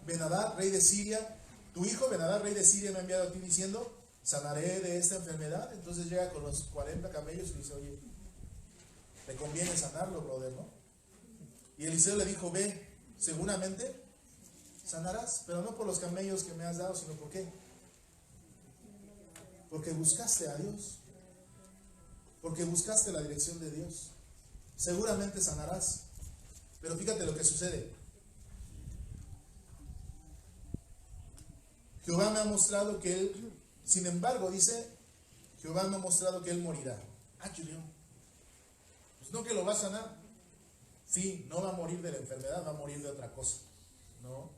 Ben-Hadad, rey de Siria, tu hijo Ben-Hadad, rey de Siria, me ha enviado a ti diciendo: sanaré de esta enfermedad. Entonces llega con los 40 camellos y dice: oye, te conviene sanarlo, brother, ¿no? Y Eliseo le dijo: ve, seguramente sanarás, pero no por los camellos que me has dado, sino ¿por qué? Porque buscaste a Dios, porque buscaste la dirección de Dios. Seguramente sanarás. Pero fíjate lo que sucede. Jehová me ha mostrado que él, sin embargo, dice, Jehová me ha mostrado que él morirá. Julián, pues no que lo va a sanar. Sí, no va a morir de la enfermedad, va a morir de otra cosa, ¿no?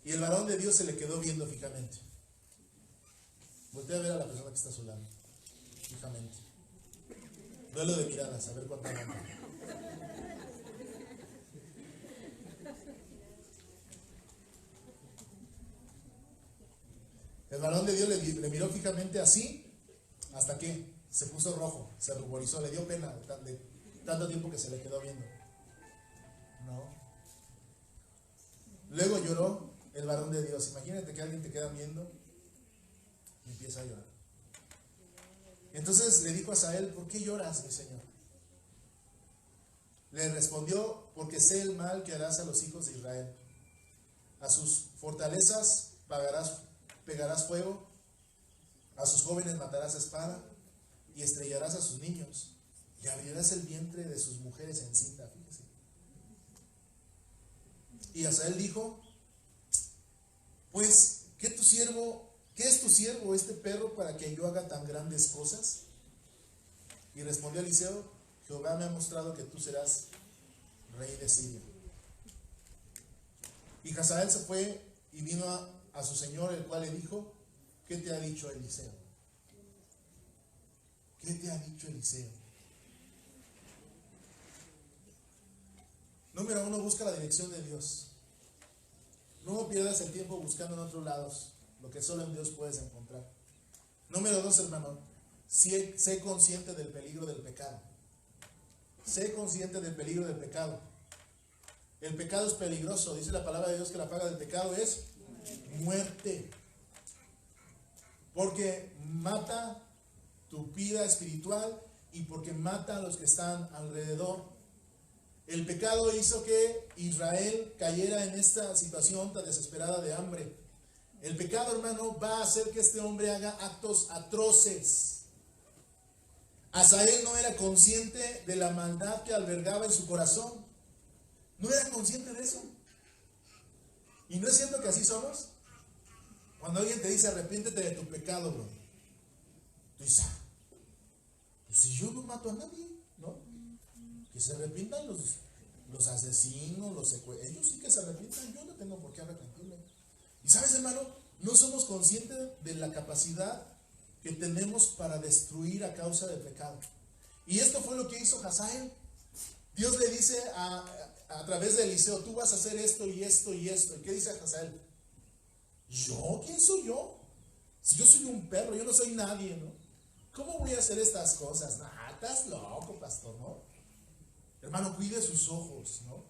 Y el varón de Dios se le quedó viendo fijamente. Voltea a ver a la persona que está a su lado, fijamente. Duelo de miradas, a ver cuánto aguanta. El varón de Dios le miró fijamente así, hasta que se puso rojo, se ruborizó, le dio pena de tanto tiempo que se le quedó viendo. No. Luego lloró el varón de Dios. Imagínate que alguien te queda viendo y empieza a llorar. Entonces le dijo a Asael: ¿por qué lloras, mi señor? Le respondió: porque sé el mal que harás a los hijos de Israel. A sus fortalezas pegarás fuego, a sus jóvenes matarás a espada, y estrellarás a sus niños, y abrirás el vientre de sus mujeres en cinta. Fíjese. Y Asael dijo: pues, ¿qué es tu siervo este perro para que yo haga tan grandes cosas? Y respondió Eliseo: Jehová me ha mostrado que tú serás rey de Siria. Y Hazael se fue y vino a su señor, el cual le dijo: ¿qué te ha dicho Eliseo? ¿Qué te ha dicho Eliseo? Número 1, busca la dirección de Dios. No pierdas el tiempo buscando en otros lados lo que solo en Dios puedes encontrar. Número 2, hermano, sé consciente del peligro del pecado. Sé consciente del peligro del pecado. El pecado es peligroso. Dice la palabra de Dios que la paga del pecado es muerte. Porque mata tu vida espiritual y porque mata a los que están alrededor. El pecado hizo que Israel cayera en esta situación tan desesperada de hambre. El pecado, hermano, va a hacer que este hombre haga actos atroces. Asael no era consciente de la maldad que albergaba en su corazón. No era consciente de eso. ¿Y no es cierto que así somos? Cuando alguien te dice arrepiéntete de tu pecado, bro, tú dices, pues si yo no mato a nadie, ¿no? Que se arrepientan los asesinos, los secuestros. Ellos sí que se arrepientan, yo no tengo por qué arrepentirme. Y sabes, hermano, no somos conscientes de la capacidad que tenemos para destruir a causa del pecado. Y esto fue lo que hizo Hazael. Dios le dice a través de Eliseo, tú vas a hacer esto y esto y esto. ¿Y qué dice Hazael? ¿Yo? ¿Quién soy yo? Si yo soy un perro, yo no soy nadie, ¿no? ¿Cómo voy a hacer estas cosas? Nah, estás loco, pastor, ¿no? Hermano, cuide sus ojos, ¿no?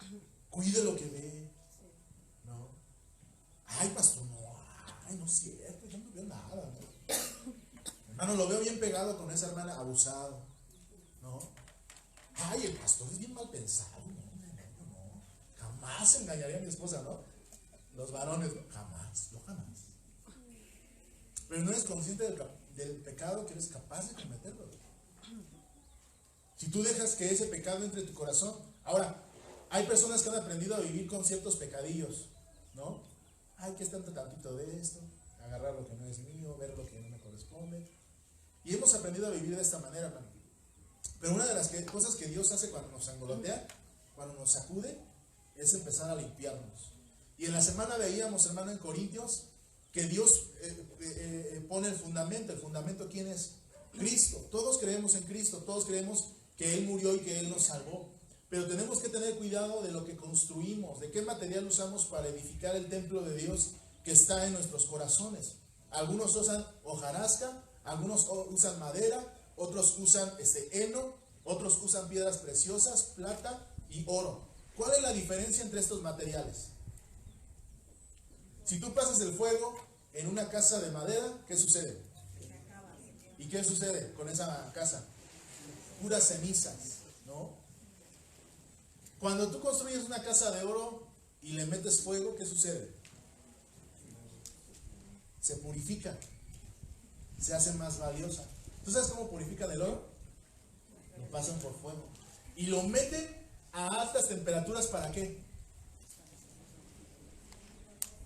Cuide lo que ve, ¿no? Ay, pastor, no, ay, no es cierto, yo no veo nada, ¿no? Hermano, lo veo bien pegado con esa hermana, abusado, ¿no? Ay, el pastor es bien mal pensado, no. Jamás engañaría a mi esposa, ¿no? Los varones, jamás, no jamás. Pero no eres consciente del pecado que eres capaz de cometerlo. Si tú dejas que ese pecado entre en tu corazón. Ahora, hay personas que han aprendido a vivir con ciertos pecadillos, ¿no? Ay, que es tanto tantito de esto, agarrar lo que no es mío, ver lo que no me corresponde. Y hemos aprendido a vivir de esta manera, hermano. Pero una de las cosas que Dios hace cuando nos angolotea, cuando nos sacude, es empezar a limpiarnos. Y en la semana veíamos, hermano, en Corintios, que Dios pone el fundamento. ¿El fundamento quién es? Cristo. Todos creemos en Cristo, todos creemos que Él murió y que Él nos salvó. Pero tenemos que tener cuidado de lo que construimos, de qué material usamos para edificar el templo de Dios que está en nuestros corazones. Algunos usan hojarasca, algunos usan madera, otros usan heno, otros usan piedras preciosas, plata y oro. ¿Cuál es la diferencia entre estos materiales? Si tú pasas el fuego en una casa de madera, ¿qué sucede? ¿Y qué sucede con esa casa? Puras cenizas, ¿no? Cuando tú construyes una casa de oro y le metes fuego, ¿qué sucede? Se purifica, se hace más valiosa. ¿Tú sabes cómo purifican el oro? Lo pasan por fuego y lo meten a altas temperaturas. ¿Para qué?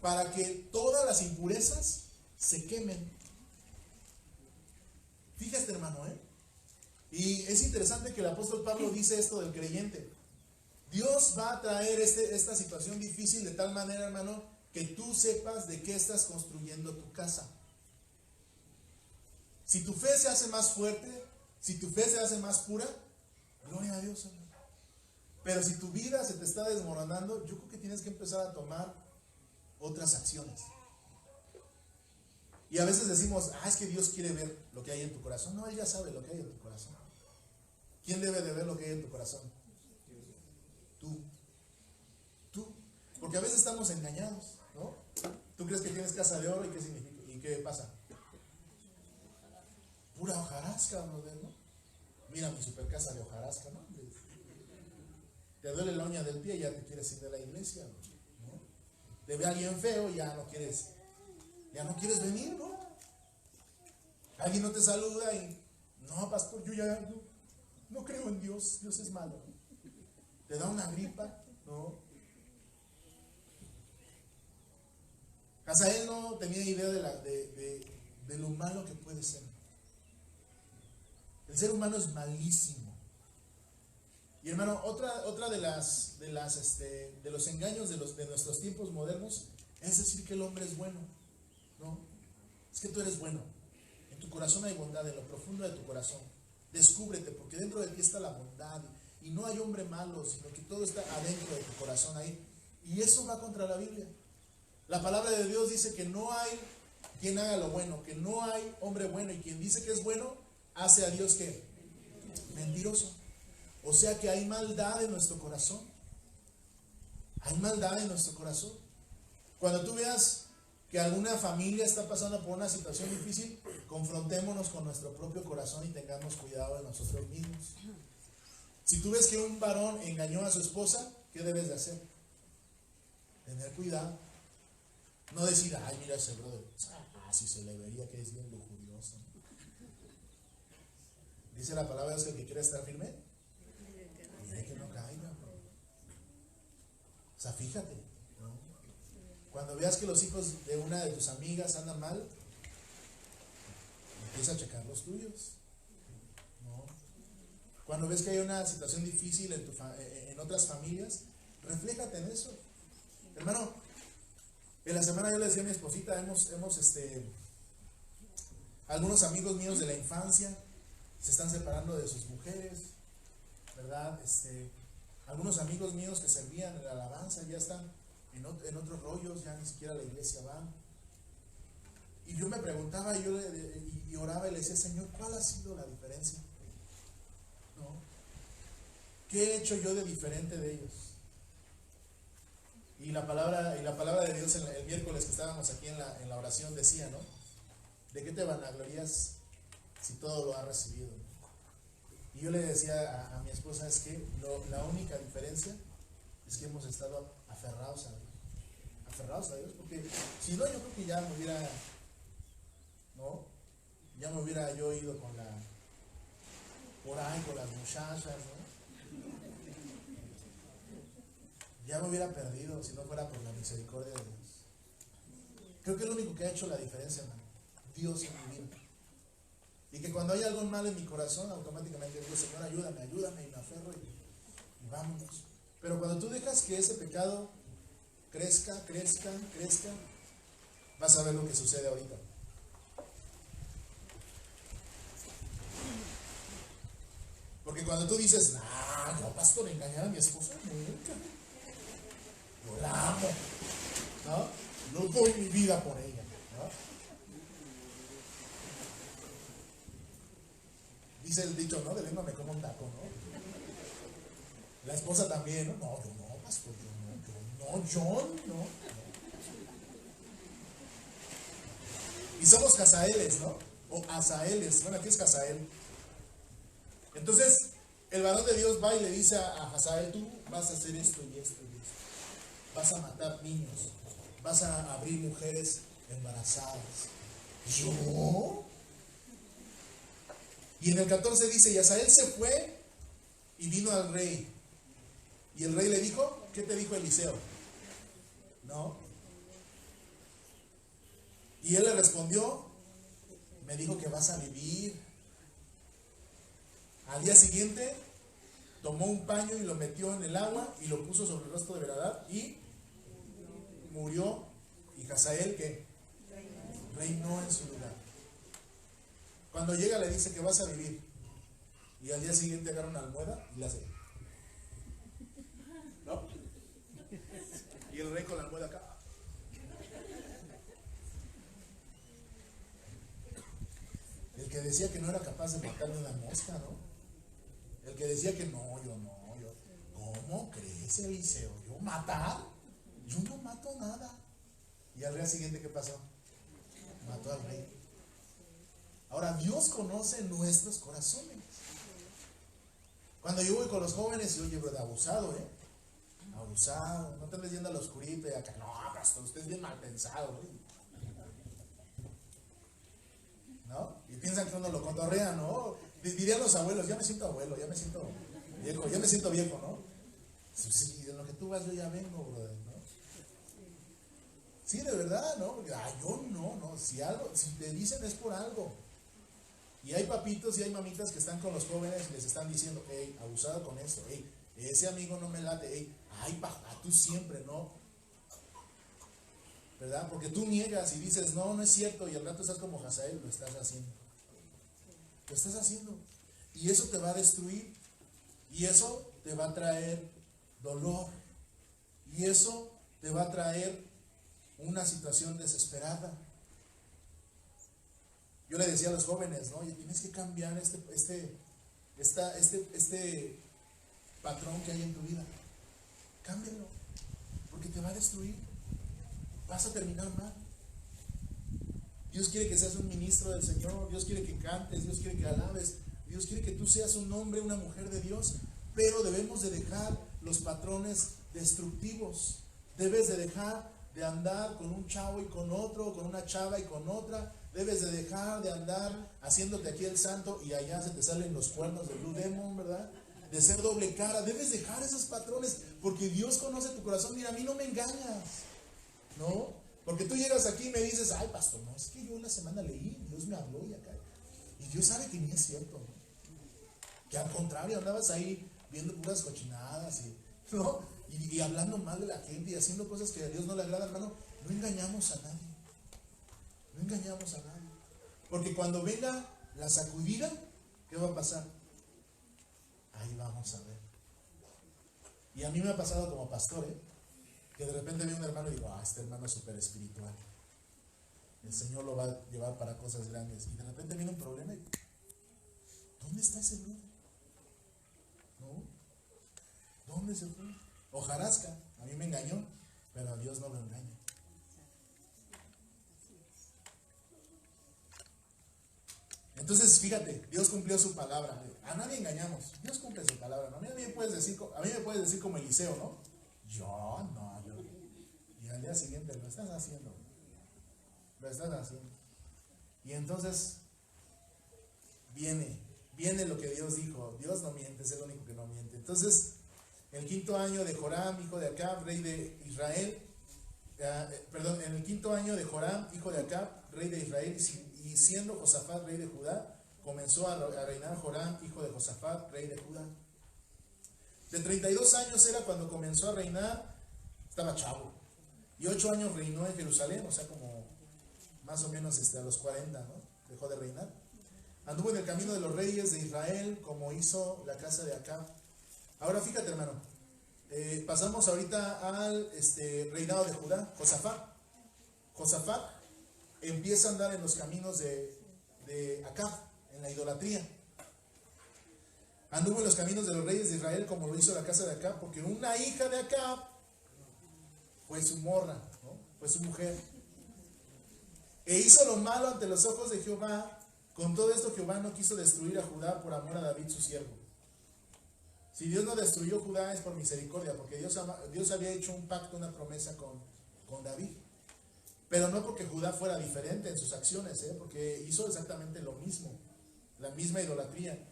Para que todas las impurezas se quemen. Fíjate, hermano, y es interesante que el apóstol Pablo dice esto del creyente. Dios va a traer esta situación difícil de tal manera, hermano, que tú sepas de qué estás construyendo tu casa. Si tu fe se hace más fuerte, si tu fe se hace más pura, gloria a Dios, hermano. Pero si tu vida se te está desmoronando, yo creo que tienes que empezar a tomar otras acciones. Y a veces decimos, es que Dios quiere ver lo que hay en tu corazón. No, Él ya sabe lo que hay en tu corazón. ¿Quién debe de ver lo que hay en tu corazón? Tú. Porque a veces estamos engañados, ¿no? Tú crees que tienes casa de oro y ¿qué significa? ¿Y qué pasa? Pura hojarasca, brother, ¿no? Mira mi super casa de hojarasca, ¿no? Te duele la uña del pie y ya te quieres ir de la iglesia, ¿no? Te ve alguien feo y ya no quieres venir, ¿no? Alguien no te saluda y no, pastor, yo ya no creo en Dios, Dios es malo. Te da una gripa, ¿no? Hazael no tenía idea de lo malo que puede ser. El ser humano es malísimo. Y hermano, otra de los engaños de nuestros tiempos modernos es decir que el hombre es bueno, ¿no? Es que tú eres bueno. En tu corazón hay bondad, en lo profundo de tu corazón. Descúbrete, porque dentro de ti está la bondad. Y no hay hombre malo, sino que todo está adentro de tu corazón ahí. Y eso va contra la Biblia. La palabra de Dios dice que no hay quien haga lo bueno, que no hay hombre bueno. Y quien dice que es bueno, hace a Dios ¿qué? Mentiroso. O sea que hay maldad en nuestro corazón. Hay maldad en nuestro corazón. Cuando tú veas que alguna familia está pasando por una situación difícil, confrontémonos con nuestro propio corazón y tengamos cuidado de nosotros mismos. Si tú ves que un varón engañó a su esposa, ¿qué debes de hacer? Tener cuidado. No decir, ay, mira ese brother, si se le vería que es bien lujurioso. Dice la palabra, es que el que quiera estar firme, mire que no caiga. O sea, fíjate, ¿no? Cuando veas que los hijos de una de tus amigas andan mal, empieza a checar los tuyos, ¿no? Cuando ves que hay una situación difícil en otras familias, refléjate en eso. Hermano, en la semana yo le decía a mi esposita, algunos amigos míos de la infancia se están separando de sus mujeres, ¿verdad? Algunos amigos míos que servían en la alabanza ya están en otros rollos, ya ni siquiera a la iglesia van. Y yo me preguntaba y oraba y le decía, Señor, ¿cuál ha sido la diferencia? ¿No? ¿Qué he hecho yo de diferente de ellos? Y la palabra de Dios el miércoles que estábamos aquí en la oración decía, ¿no? ¿De qué te vanaglorías si todo lo has recibido? Y yo le decía a mi esposa, es que la única diferencia es que hemos estado aferrados a Dios, porque si no, yo creo que ya me hubiera, ¿no? Ya me hubiera yo ido por ahí con las muchachas, ¿no? Ya me hubiera perdido si no fuera por la misericordia de Dios. Creo que es lo único que ha hecho la diferencia, hermano. Dios en mi vida. Y que cuando hay algo mal en mi corazón, automáticamente digo, Señor, ayúdame, y me aferro y vámonos. Pero cuando tú dejas que ese pecado crezca, vas a ver lo que sucede ahorita. Porque cuando tú dices, yo pastor, engañar a mi esposa, nunca. Yo la amo, ¿no? Yo doy mi vida por ella, ¿no? Dice el dicho, ¿no? De lengua me como un taco, ¿no? La esposa también, ¿no? No, yo no, pastor, yo no. Y somos casaeles, ¿no? O asaeles, bueno, aquí es casael. Entonces, el varón de Dios va y le dice a Hazael, tú vas a hacer esto y esto y esto. Vas a matar niños, vas a abrir mujeres embarazadas. ¿Yo? Y en el 14 dice, y Hazael se fue y vino al rey. Y el rey le dijo, ¿qué te dijo Eliseo? ¿No? Y él le respondió, me dijo que vas a vivir. Al día siguiente, tomó un paño y lo metió en el agua y lo puso sobre el rostro de Benadad y murió. Y Hazael, ¿qué? Reinó en su lugar. Cuando llega le dice que vas a vivir. Y al día siguiente agarra una almohada y la hace. ¿No? Y el rey con la almohada acá. El que decía que no era capaz de matarle una mosca, ¿no? El que decía que no, yo. ¿Cómo crees, Eliseo? ¿Yo matar? Yo no mato nada. Y al día siguiente, ¿qué pasó? Mató al rey. Ahora, Dios conoce nuestros corazones. Cuando yo voy con los jóvenes y oye, bro, abusado, abusado, no te andes yendo a la oscurita y acá, no, pastor, usted es bien mal pensado, ¿no? Y piensan que uno lo cotorrea, ¿no? Dirían los abuelos, ya me siento abuelo, ya me siento viejo, ¿no? Sí, de lo que tú vas yo ya vengo, brother, ¿no? Sí, de verdad, ¿no? Porque, yo no, si te dicen es por algo. Y hay papitos y hay mamitas que están con los jóvenes y les están diciendo, hey, abusado con esto, hey, ese amigo no me late, hey, ay, papá, tú siempre, ¿no? ¿Verdad? Porque tú niegas y dices, no es cierto, y al rato estás como Hazael, lo estás haciendo. Lo estás haciendo. Y eso te va a destruir. Y eso te va a traer dolor. Y eso te va a traer una situación desesperada. Yo le decía a los jóvenes, ¿no? Oye, tienes que cambiar este patrón que hay en tu vida. Cámbialo, porque te va a destruir. Vas a terminar mal. Dios quiere que seas un ministro del Señor. Dios quiere que cantes. Dios quiere que alabes. Dios quiere que tú seas un hombre, una mujer de Dios. Pero debemos de dejar los patrones destructivos. Debes de dejar de andar con un chavo y con otro, con una chava y con otra. Debes de dejar de andar haciéndote aquí el santo y allá se te salen los cuernos del Blue Demon, ¿verdad? De ser doble cara. Debes dejar esos patrones porque Dios conoce tu corazón. Mira, a mí no me engañas, ¿no? Porque tú llegas aquí y me dices, ay, pastor, no, es que yo en la semana leí, Dios me habló y acá. Y Dios sabe que ni es cierto, ¿no? Que al contrario, andabas ahí viendo puras cochinadas ¿no? Y hablando mal de la gente y haciendo cosas que a Dios no le agradan, hermano. No engañamos a nadie. No engañamos a nadie. Porque cuando venga la sacudida, ¿qué va a pasar? Ahí vamos a ver. Y a mí me ha pasado como pastor, que de repente veo un hermano y digo, este hermano es súper espiritual. El Señor lo va a llevar para cosas grandes. Y de repente viene un problema y ¿dónde está ese brother? ¿No? ¿Dónde se fue? Hojarasca, a mí me engañó, pero a Dios no lo engaña. Entonces, fíjate, Dios cumplió su palabra. A nadie engañamos. Dios cumple su palabra. ¿No? A mí me puedes decir como Eliseo, ¿no? Yo. Y al día siguiente lo estás haciendo. Lo estás haciendo. Y entonces viene lo que Dios dijo. Dios no miente, es el único que no miente. Entonces, el 5.º año de Joram, hijo de Acab, rey de Israel, en el 5.º año de Joram, hijo de Acab, rey de Israel, y siendo Josafat rey de Judá, comenzó a reinar Joram, hijo de Josafat, rey de Judá. De 32 años era cuando comenzó a reinar, estaba chavo. Y 8 años reinó en Jerusalén, o sea, como más o menos a los 40, ¿no? Dejó de reinar. Anduvo en el camino de los reyes de Israel, como hizo la casa de Acab. Ahora fíjate, hermano, pasamos ahorita al reinado de Judá, Josafat. Josafat empieza a andar en los caminos de Acab, en la idolatría. Anduvo en los caminos de los reyes de Israel, como lo hizo la casa de Acab, porque una hija de Acab fue su morra, ¿no? Fue su mujer. E hizo lo malo ante los ojos de Jehová. Con todo esto Jehová no quiso destruir a Judá por amor a David su siervo. Si Dios no destruyó Judá es por misericordia, porque Dios había hecho un pacto, una promesa con David. Pero no porque Judá fuera diferente en sus acciones, porque hizo exactamente lo mismo, la misma idolatría.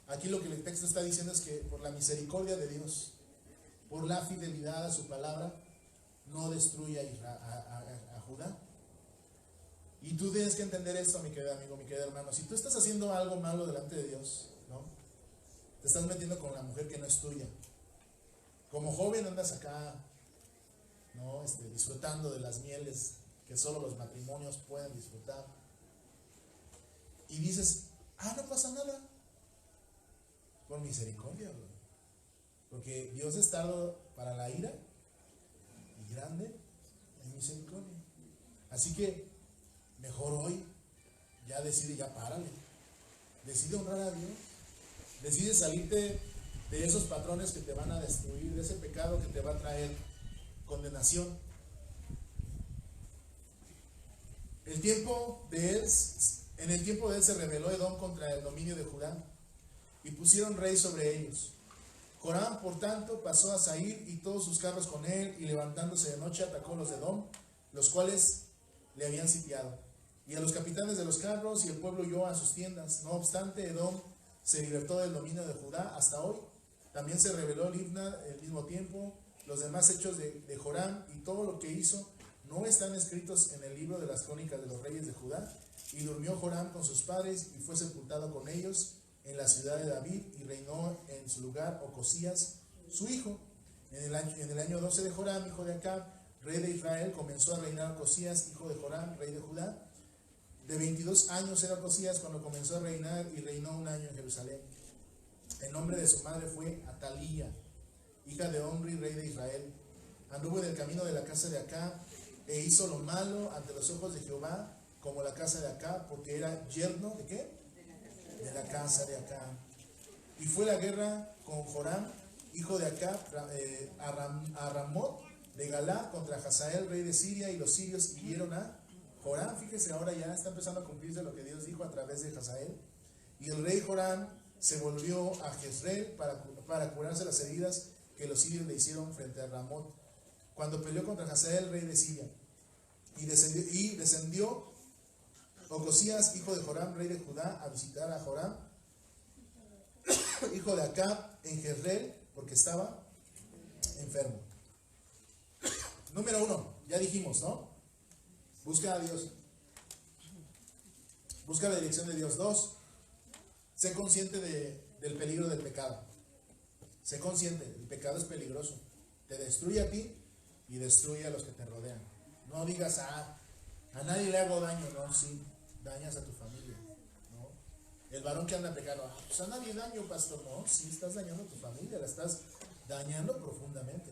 Aquí lo que el texto está diciendo es que por la misericordia de Dios, por la fidelidad a su palabra, no destruye a Judá. Y tú tienes que entender esto, mi querido amigo, mi querido hermano. Si tú estás haciendo algo malo delante de Dios, ¿no? Te estás metiendo con la mujer que no es tuya. Como joven andas acá, ¿no? Disfrutando de las mieles que solo los matrimonios pueden disfrutar. Y dices, no pasa nada. Por misericordia, bro. Porque Dios es tardo para la ira y grande en misericordia. Así que mejor hoy ya decide, ya párale. Decide honrar a Dios. Decide salirte de esos patrones que te van a destruir, de ese pecado que te va a traer condenación. En el tiempo de él se rebeló Edom contra el dominio de Judá y pusieron rey sobre ellos. Joram, por tanto, pasó a Sair y todos sus carros con él, y levantándose de noche atacó a los de Edom, los cuales le habían sitiado, y a los capitanes de los carros, y el pueblo huyó a sus tiendas. No obstante, Edom se libertó del dominio de Judá hasta hoy. También se rebeló Libna al mismo tiempo. Los demás hechos de Joram y todo lo que hizo no están escritos en el libro de las crónicas de los reyes de Judá. Y durmió Joram con sus padres y fue sepultado con ellos en la ciudad de David, y reinó en su lugar Ocosías, su hijo. En el año 12 de Joram, hijo de Acab, rey de Israel, comenzó a reinar Ocosías, hijo de Joram, rey de Judá. De 22 años era Ocosías cuando comenzó a reinar, y reinó 1 año en Jerusalén. El nombre de su madre fue Atalía, hija de Omri, rey de Israel. Anduvo en el camino de la casa de Acab, e hizo lo malo ante los ojos de Jehová, como la casa de Acab, porque era yerno ¿de qué? De la casa de Acab. Y fue la guerra con Joram, hijo de Acab, a Ramot de Galá, contra Hazael, rey de Siria, y los sirios hirieron a Joram. Fíjese, ahora ya está empezando a cumplirse lo que Dios dijo a través de Hazael. Y el rey Joram se volvió a Jezreel para curarse las heridas que los sirios le hicieron frente a Ramot. cuando peleó contra Hazael, rey de Siria. Y descendió Ocosías, hijo de Joram, rey de Judá, a visitar a Joram, hijo de Acab, en Jezreel, porque estaba enfermo. Número 1, ya dijimos, ¿no? Busca a Dios. Busca la dirección de Dios. 2, sé consciente del peligro del pecado. Sé consciente, el pecado es peligroso. Te destruye a ti y destruye a los que te rodean. No digas, a nadie le hago daño. No, sí, dañas a tu familia, ¿no? El varón que anda pecando, pues a nadie daño, pastor. No, sí, estás dañando a tu familia, la estás dañando profundamente.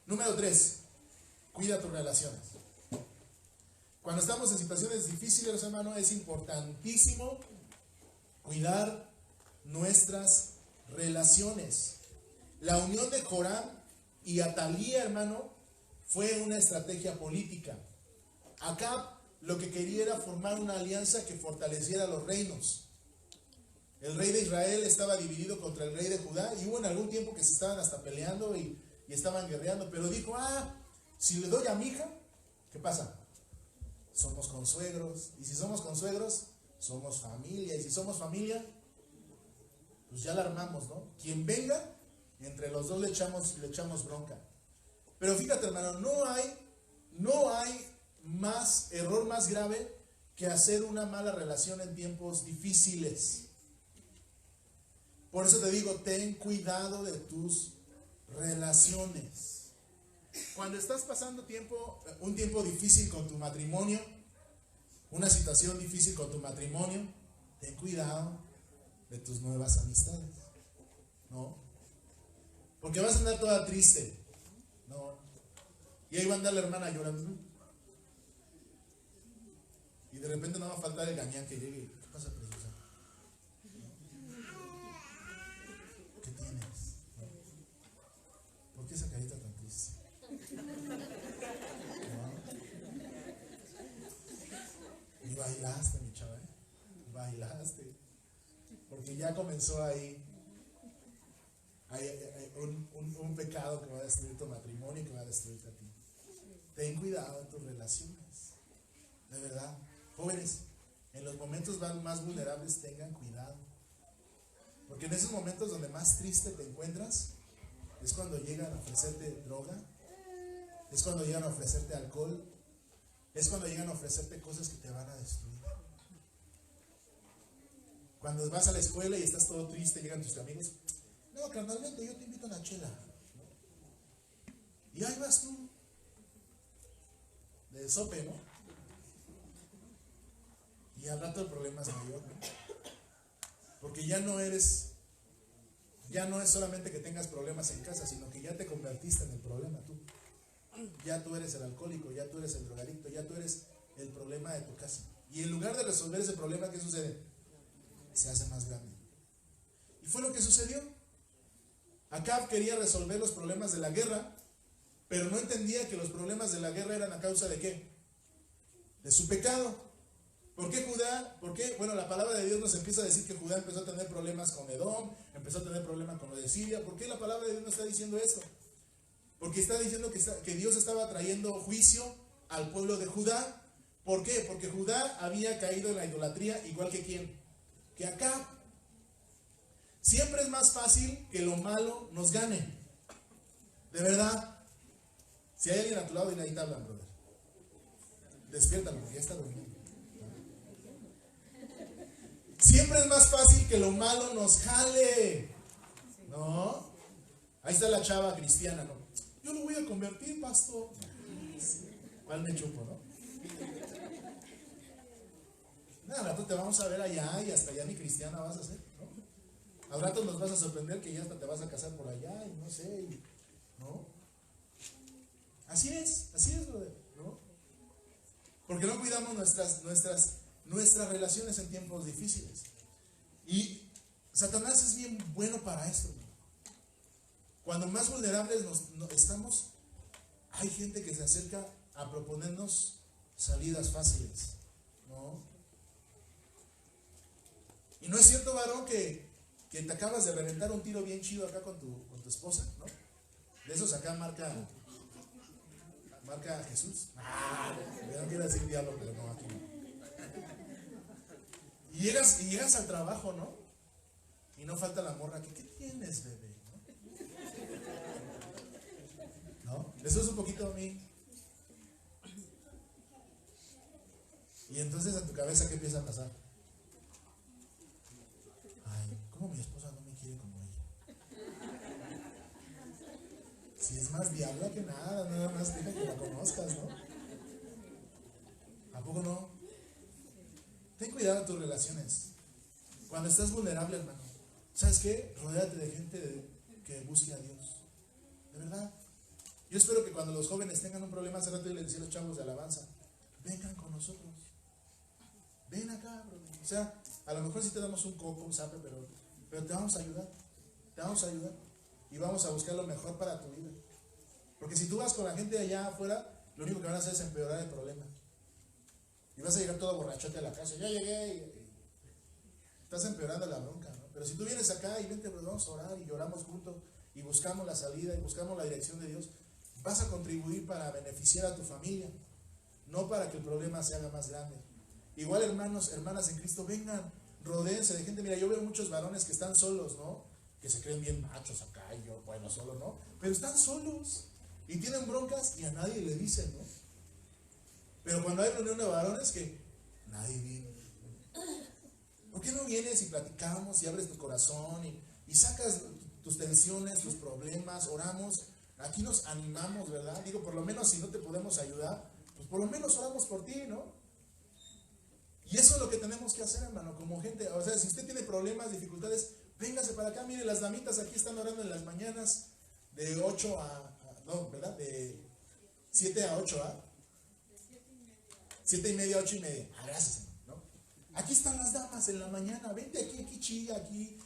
Número 3, cuida tus relaciones. Cuando estamos en situaciones difíciles, hermano, es importantísimo cuidar nuestras relaciones. La unión de Joram y Atalía, hermano, fue una estrategia política. Acab lo que quería era formar una alianza que fortaleciera los reinos. El rey de Israel estaba dividido contra el rey de Judá y hubo en algún tiempo que se estaban hasta peleando y estaban guerreando, pero dijo, si le doy a mi hija, ¿qué pasa? Somos consuegros, y si somos consuegros, somos familia, y si somos familia, pues ya la armamos, ¿no? Quien venga, entre los dos le echamos bronca. Pero fíjate, hermano, no hay error más grave que hacer una mala relación en tiempos difíciles. Por eso te digo, ten cuidado de tus relaciones. Cuando estás pasando un tiempo difícil con tu matrimonio, una situación difícil con tu matrimonio, ten cuidado de tus nuevas amistades, ¿no? Porque vas a andar toda triste, ¿no? Y ahí va a andar la hermana llorando. Y de repente no va a faltar el gañán que llegue. ¿Qué pasa, preciosa? ¿Qué tienes? ¿No? ¿Por qué esa carita tan triste? ¿No? Y bailaste, mi chava, bailaste. Porque ya comenzó ahí un pecado que va a destruir tu matrimonio y que va a destruirte a ti. Ten cuidado en tus relaciones. De verdad. Jóvenes, en los momentos más vulnerables tengan cuidado. Porque en esos momentos donde más triste te encuentras, es cuando llegan a ofrecerte droga, es cuando llegan a ofrecerte alcohol, es cuando llegan a ofrecerte cosas que te van a destruir. Cuando vas a la escuela y estás todo triste, llegan tus amigos, no, carnalmente, yo te invito a una chela, ¿no? Y ahí vas tú, de sope, ¿no? Y al rato el problema es mayor, ¿no? Porque ya no es solamente que tengas problemas en casa, sino que ya te convertiste en el problema tú. Ya tú eres el alcohólico, ya tú eres el drogadicto, ya tú eres el problema de tu casa. Y en lugar de resolver ese problema, ¿qué sucede? Se hace más grande. Y fue lo que sucedió. Acab quería resolver los problemas de la guerra, pero no entendía que los problemas de la guerra eran a causa de ¿qué? De su pecado. ¿Por qué Judá? ¿Por qué? Bueno, la palabra de Dios nos empieza a decir que Judá empezó a tener problemas con Edom, empezó a tener problemas con lo de Siria. ¿Por qué la palabra de Dios nos está diciendo esto? Porque está diciendo que Dios estaba trayendo juicio al pueblo de Judá. ¿Por qué? Porque Judá había caído en la idolatría, igual que ¿quién? Que Acab. Siempre es más fácil que lo malo nos gane. De verdad. Si hay alguien a tu lado y nadie te habla, brother, despiértalo, porque ya está durmiendo. Siempre es más fácil que lo malo nos jale. ¿No? Ahí está la chava cristiana, ¿no? Yo lo voy a convertir, pastor. ¿Cuál me chupo, no? Nada, rato te vamos a ver allá y hasta allá ni cristiana vas a ser, ¿no? Al rato nos vas a sorprender que ya hasta te vas a casar por allá y no sé, ¿no? Así es, brother, ¿no? Porque no cuidamos nuestras relaciones en tiempos difíciles. Y Satanás es bien bueno para esto, ¿no? Cuando más vulnerables estamos, hay gente que se acerca a proponernos salidas fáciles, ¿no? Y no es cierto, varón, que te acabas de reventar un tiro bien chido acá con tu esposa, ¿no? De esos acá marca Jesús. Yo no quiero decir diablo, pero no, aquí no. Y llegas al trabajo, ¿no? Y no falta la morra. ¿Qué tienes, bebé? ¿No? Eso es un poquito a mí. Y entonces en tu cabeza, ¿qué empieza a pasar? Ay, ¿cómo mi esposa no me quiere como ella? Si es más diabla que nada más deja que la conozcas, ¿no? ¿A poco no? Ten cuidado en tus relaciones. Cuando estás vulnerable, hermano, ¿sabes qué? Rodéate de gente que busque a Dios. De verdad. Yo espero que cuando los jóvenes tengan un problema, hace rato yo les decía a los chavos de alabanza, vengan con nosotros. Ven acá, bro. O sea, a lo mejor sí te damos un coco, un zape, pero te vamos a ayudar. Te vamos a ayudar. Y vamos a buscar lo mejor para tu vida. Porque si tú vas con la gente de allá afuera, lo único que van a hacer es empeorar el problema. Y vas a llegar todo borrachote a la casa. Ya llegué y estás empeorando la bronca, ¿no? Pero si tú vienes acá y vente, pues vamos a orar y lloramos juntos y buscamos la salida y buscamos la dirección de Dios, vas a contribuir para beneficiar a tu familia, no para que el problema se haga más grande. Igual, hermanos, hermanas en Cristo, vengan, rodéense de gente. Mira, yo veo muchos varones que están solos, ¿no? Que se creen bien machos acá y yo, bueno, solo, ¿no? Pero están solos y tienen broncas y a nadie le dicen, ¿no? Pero cuando hay reunión de varones, que nadie viene. ¿Por qué no vienes y platicamos y abres tu corazón y sacas tus tensiones, tus problemas, oramos? Aquí nos animamos, ¿verdad? Digo, por lo menos si no te podemos ayudar, pues por lo menos oramos por ti, ¿no? Y eso es lo que tenemos que hacer, hermano, como gente. O sea, si usted tiene problemas, dificultades, véngase para acá. Mire, las damitas aquí están orando en las mañanas de 8 no, ¿verdad? De 7 a 8, ¿ah? 7:30, 8:30. Gracias, hermano, ¿no? Aquí están las damas en la mañana. Vente aquí chilla, aquí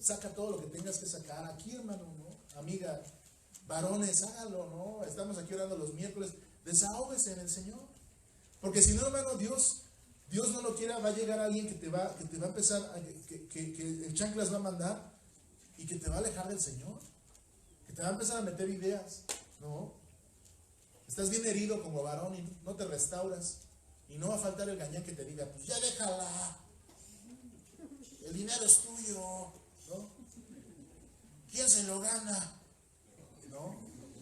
saca todo lo que tengas que sacar. Aquí, hermano, ¿no? Amiga, varones, hágalo, ¿no? Estamos aquí orando los miércoles. Desahógese en el Señor. Porque si no, hermano, Dios no lo quiera, va a llegar alguien que te va a empezar, que el chanclas va a mandar y que te va a alejar del Señor. Que te va a empezar a meter ideas, ¿no? Estás bien herido como varón y no te restauras. Y no va a faltar el gañán que te diga, pues ya déjala. El dinero es tuyo, ¿no? ¿Quién se lo gana? ¿No?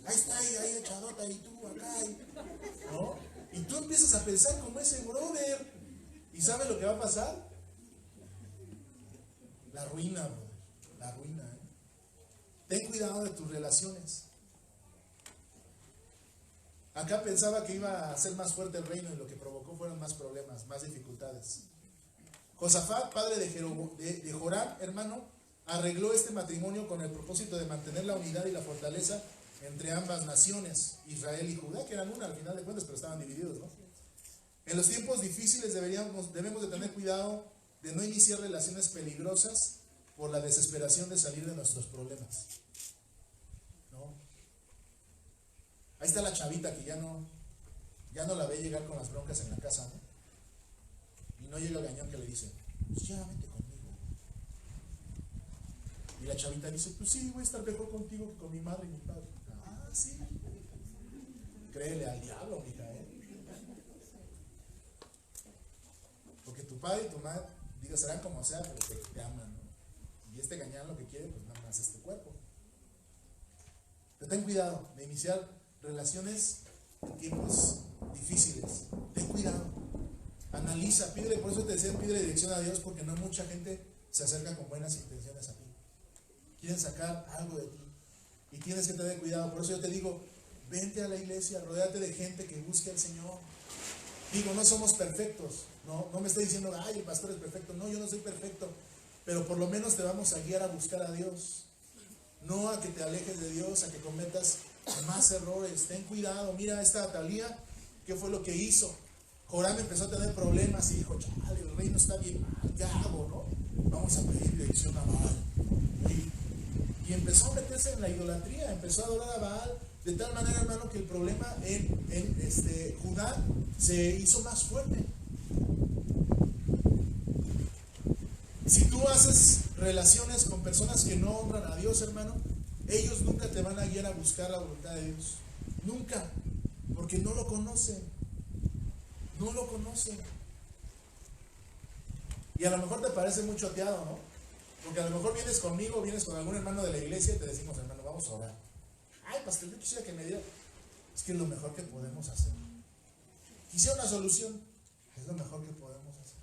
Ahí está, ahí echadota, y tú acá, ¿no? Y tú empiezas a pensar como ese brother. ¿Y sabes lo que va a pasar? La ruina, brother. La ruina, ¿eh? Ten cuidado de tus relaciones. Acá pensaba que iba a ser más fuerte el reino y lo que provocó fueron más problemas, más dificultades. Josafat, padre de Joram, hermano, arregló este matrimonio con el propósito de mantener la unidad y la fortaleza entre ambas naciones, Israel y Judá, que eran una al final de cuentas, pero estaban divididos, ¿no? En los tiempos difíciles debemos de tener cuidado de no iniciar relaciones peligrosas por la desesperación de salir de nuestros problemas, ¿no? Ahí está la chavita que ya no la ve llegar con las broncas en la casa, ¿no? Y no llega el gañón que le dice, pues ya vete conmigo. Y la chavita dice, pues sí, voy a estar mejor contigo que con mi madre y mi padre. Ah, sí. Créele al diablo, mija, ¿eh? Porque tu padre y tu madre, digo, serán como sea, pero te aman, ¿no? Y este gañán lo que quiere, pues nada más es tu cuerpo. Pero ten cuidado de iniciar relaciones en tiempos difíciles. Ten cuidado. Analiza, pídele, por eso te decía, pídele dirección a Dios, porque no mucha gente se acerca con buenas intenciones a ti. Quieren sacar algo de ti. Y tienes que tener cuidado. Por eso yo te digo, vente a la iglesia, rodéate de gente que busque al Señor. Digo, no somos perfectos. No me estoy diciendo, ay, el pastor es perfecto. No, yo no soy perfecto. Pero por lo menos te vamos a guiar a buscar a Dios. No a que te alejes de Dios, a que cometas más errores. Ten cuidado. Mira esta Atalía, ¿qué fue lo que hizo? Joram empezó a tener problemas y dijo, chale, el reino está bien mal, ¿qué hago, no? Vamos a pedir dirección a Baal. Y empezó a meterse en la idolatría, empezó a adorar a Baal, de tal manera, hermano, que el problema en Judá se hizo más fuerte. Si tú haces relaciones con personas que no honran a Dios, hermano, Ellos nunca te van a guiar a buscar la voluntad de Dios. Nunca. Porque no lo conocen. No lo conocen. Y a lo mejor te parece muy choteado, ¿no? Porque a lo mejor vienes conmigo, vienes con algún hermano de la iglesia y te decimos, hermano, vamos a orar. Ay, pastor, yo quisiera que me diera. Es que es lo mejor que podemos hacer. Quisiera una solución. Es lo mejor que podemos hacer.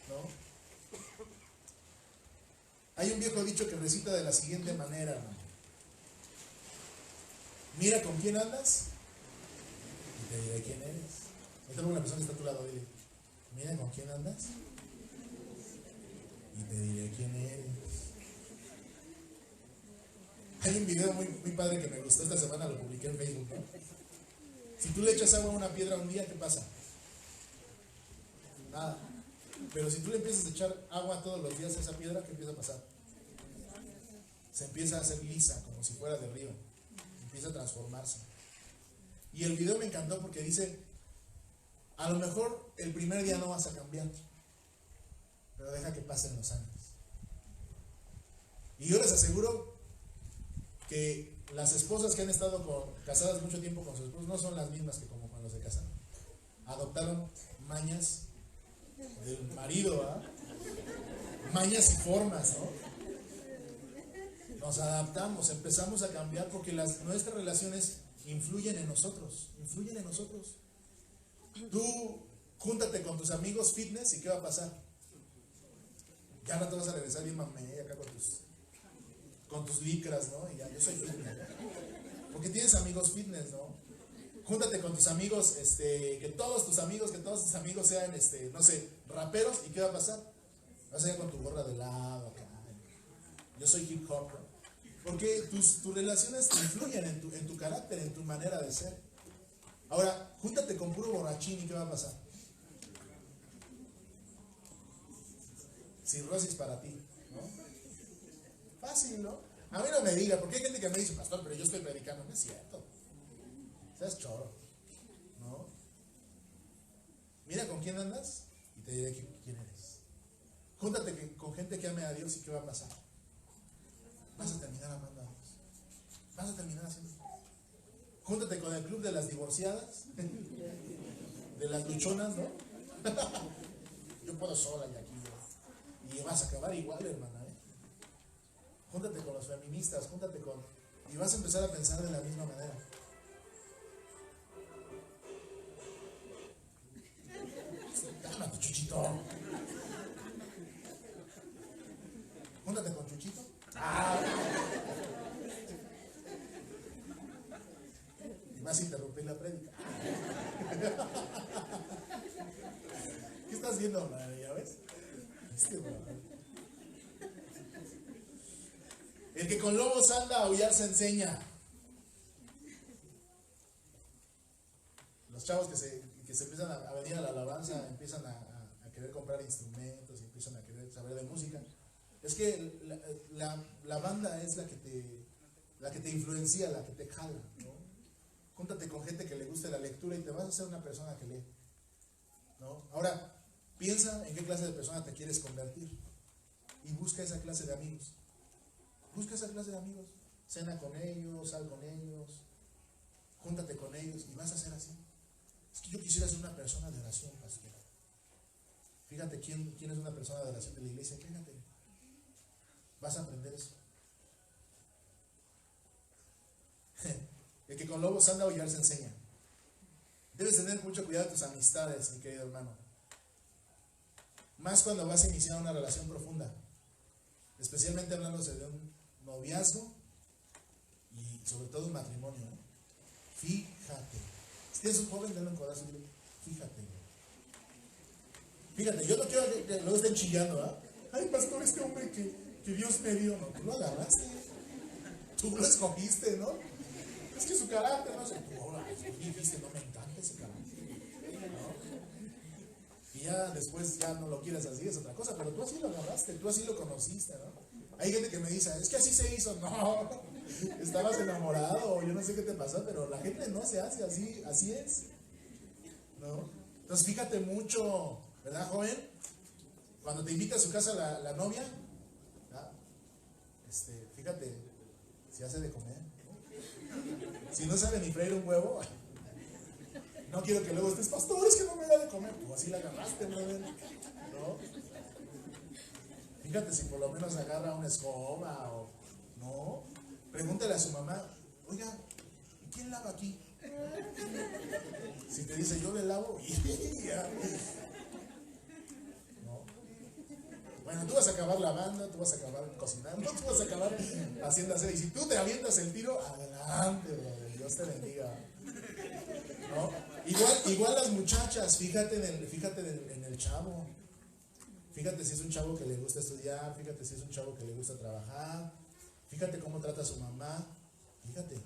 ¿No? Hay un viejo dicho que recita de la siguiente manera, hermano. Mira con quién andas y te diré quién eres. Ahí tengo una persona que está a tu lado, dile, mira con quién andas y te diré quién eres. Hay un video muy padre que me gustó esta semana, lo publiqué en Facebook, ¿no? Si tú le echas agua a una piedra un día, ¿qué pasa? Nada. Pero si tú le empiezas a echar agua todos los días a esa piedra, ¿qué empieza a pasar? Se empieza a hacer lisa, como si fuera de río. Empieza a transformarse. Y el video me encantó porque dice, a lo mejor el primer día no vas a cambiar, pero deja que pasen los años. Y yo les aseguro que las esposas que han estado casadas mucho tiempo con sus esposos no son las mismas que como cuando se casaron. Adoptaron mañas del marido, ¿ah? Mañas y formas, ¿no? Nos adaptamos, empezamos a cambiar porque nuestras relaciones influyen en nosotros, Tú júntate con tus amigos fitness y ¿qué va a pasar? Ya no te vas a regresar bien mamey acá con tus licras, ¿no? Y ya, yo soy fitness, ¿no? Porque tienes amigos fitness, ¿no? Júntate con tus amigos, que todos tus amigos sean, no sé, raperos, ¿y qué va a pasar? Vas a ir con tu gorra de lado acá. Yo soy hip hop, ¿no? Porque tus relaciones influyen en tu carácter, en tu manera de ser. Ahora, júntate con puro borrachín y ¿qué va a pasar? Cirrosis para ti, ¿no? Fácil, ¿no? A mí no me diga, porque hay gente que me dice, pastor, pero yo estoy predicando. No es cierto. Seas choro, ¿no? Mira con quién andas y te diré quién eres. Júntate con gente que ame a Dios y ¿qué va a pasar? Vas a terminar amando a Dios. Vas a terminar haciendo. Júntate con el club de las divorciadas, de las luchonas, ¿no? Yo puedo sola y aquí, ¿no? Y vas a acabar igual, hermana, ¿eh? Júntate con los feministas, y vas a empezar a pensar de la misma manera. Dame a tu Chuchito. Júntate con Chuchito. Y vas a interrumpir la prédica. ¿Qué estás viendo, madre? ¿Ya ves? El que con lobos anda, a aullar se enseña. Los chavos que se empiezan a venir a la alabanza, empiezan a querer comprar instrumentos y empiezan a querer saber de música. Es que la banda es la que te influencia, la que te jala, ¿no? Júntate con gente que le guste la lectura y te vas a hacer una persona que lee, ¿no? Ahora, piensa en qué clase de persona te quieres convertir y busca esa clase de amigos. Cena con ellos, sal con ellos, júntate con ellos y vas a ser así. Es que yo quisiera ser una persona de oración, pastor. Fíjate quién es una persona de oración de la iglesia, fíjate. Vas a aprender eso. El que con lobos anda, a aullar se enseña. Debes tener mucho cuidado de tus amistades, mi querido hermano. Más cuando vas a iniciar una relación profunda. Especialmente hablándose de un noviazgo y sobre todo un matrimonio, ¿no? Fíjate. Si tienes un joven, dale un corazón y dile, fíjate. Fíjate, yo no quiero que luego estén chillando, ¿ah? Ay, pastor, este hombre que Dios me dio, no, tú lo agarraste. Tú lo escogiste, ¿no? Es que su carácter, no sé, tú dijiste, no me encanta ese carácter, ¿no? Y ya después ya no lo quieres así, es otra cosa, pero tú así lo agarraste, tú así lo conociste, ¿no? Hay gente que me dice, es que así se hizo, no, estabas enamorado, o yo no sé qué te pasó, pero la gente no se hace así es, ¿no? Entonces fíjate mucho, ¿verdad, joven? Cuando te invita a su casa la novia, ¿verdad? Fíjate si hace de comer. Si no sabe ni freír un huevo, no quiero que luego estés, pastor, es que no me da de comer. Pues así la agarraste, brother, ¿no? Fíjate si por lo menos agarra una escoba o no. Pregúntale a su mamá, oiga, ¿y quién lava aquí? Si te dice yo le lavo, no. Bueno, tú vas a acabar lavando, tú vas a acabar cocinando, tú vas a acabar haciendo aseo. Y si tú te avientas el tiro, adelante, brother, Dios te bendiga, ¿no? Igual las muchachas, fíjate en el chavo. Fíjate si es un chavo que le gusta estudiar, fíjate si es un chavo que le gusta trabajar, fíjate cómo trata a su mamá, fíjate.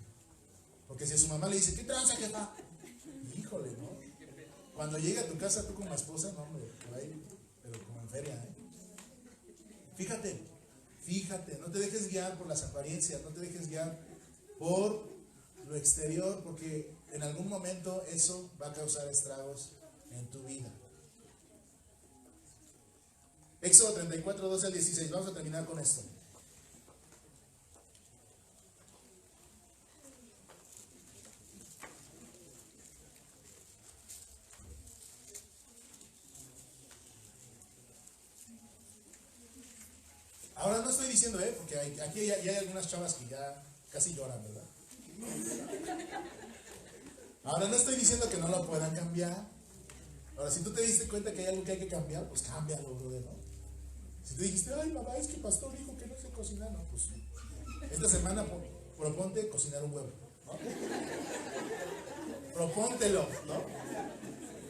Porque si a su mamá le dice, ¿qué tranza, jefa? Híjole, ¿no? Cuando llegue a tu casa tú como esposa, no, hombre, por ahí, pero como en feria, ¿eh? Fíjate, no te dejes guiar por las apariencias, no te dejes guiar por lo exterior, porque en algún momento eso va a causar estragos en tu vida. Éxodo 34, 12 al 16. Vamos a terminar con esto. Ahora no estoy diciendo, porque aquí ya hay algunas chavas que ya casi lloran, ¿verdad? Ahora no estoy diciendo que no lo puedan cambiar. Ahora, si tú te diste cuenta que hay algo que hay que cambiar, pues cámbialo, brother, ¿no? Si tú dijiste, ay mamá, es que el pastor dijo que no sé cocinar, no, pues esta semana proponte cocinar un huevo, ¿no? Propóntelo, ¿no?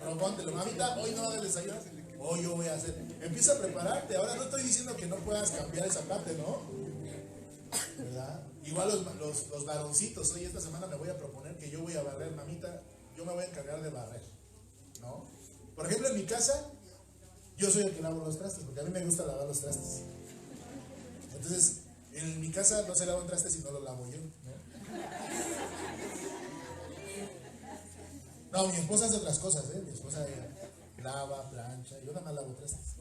Propóntelo, mamita, hoy no va a desayunar, hoy yo voy a hacer. Empieza a prepararte. Ahora no estoy diciendo que no puedas cambiar esa parte, ¿no? ¿Verdad? Igual los varoncitos, oye, esta semana me voy a proponer que yo voy a barrer, mamita, yo me voy a encargar de barrer, ¿no? Por ejemplo, en mi casa, yo soy el que lavo los trastes, porque a mí me gusta lavar los trastes. Entonces, en mi casa no se lavan trastes si no los lavo yo, ¿no? No, mi esposa hace otras cosas, Mi esposa lava, plancha, yo nada más lavo trastes.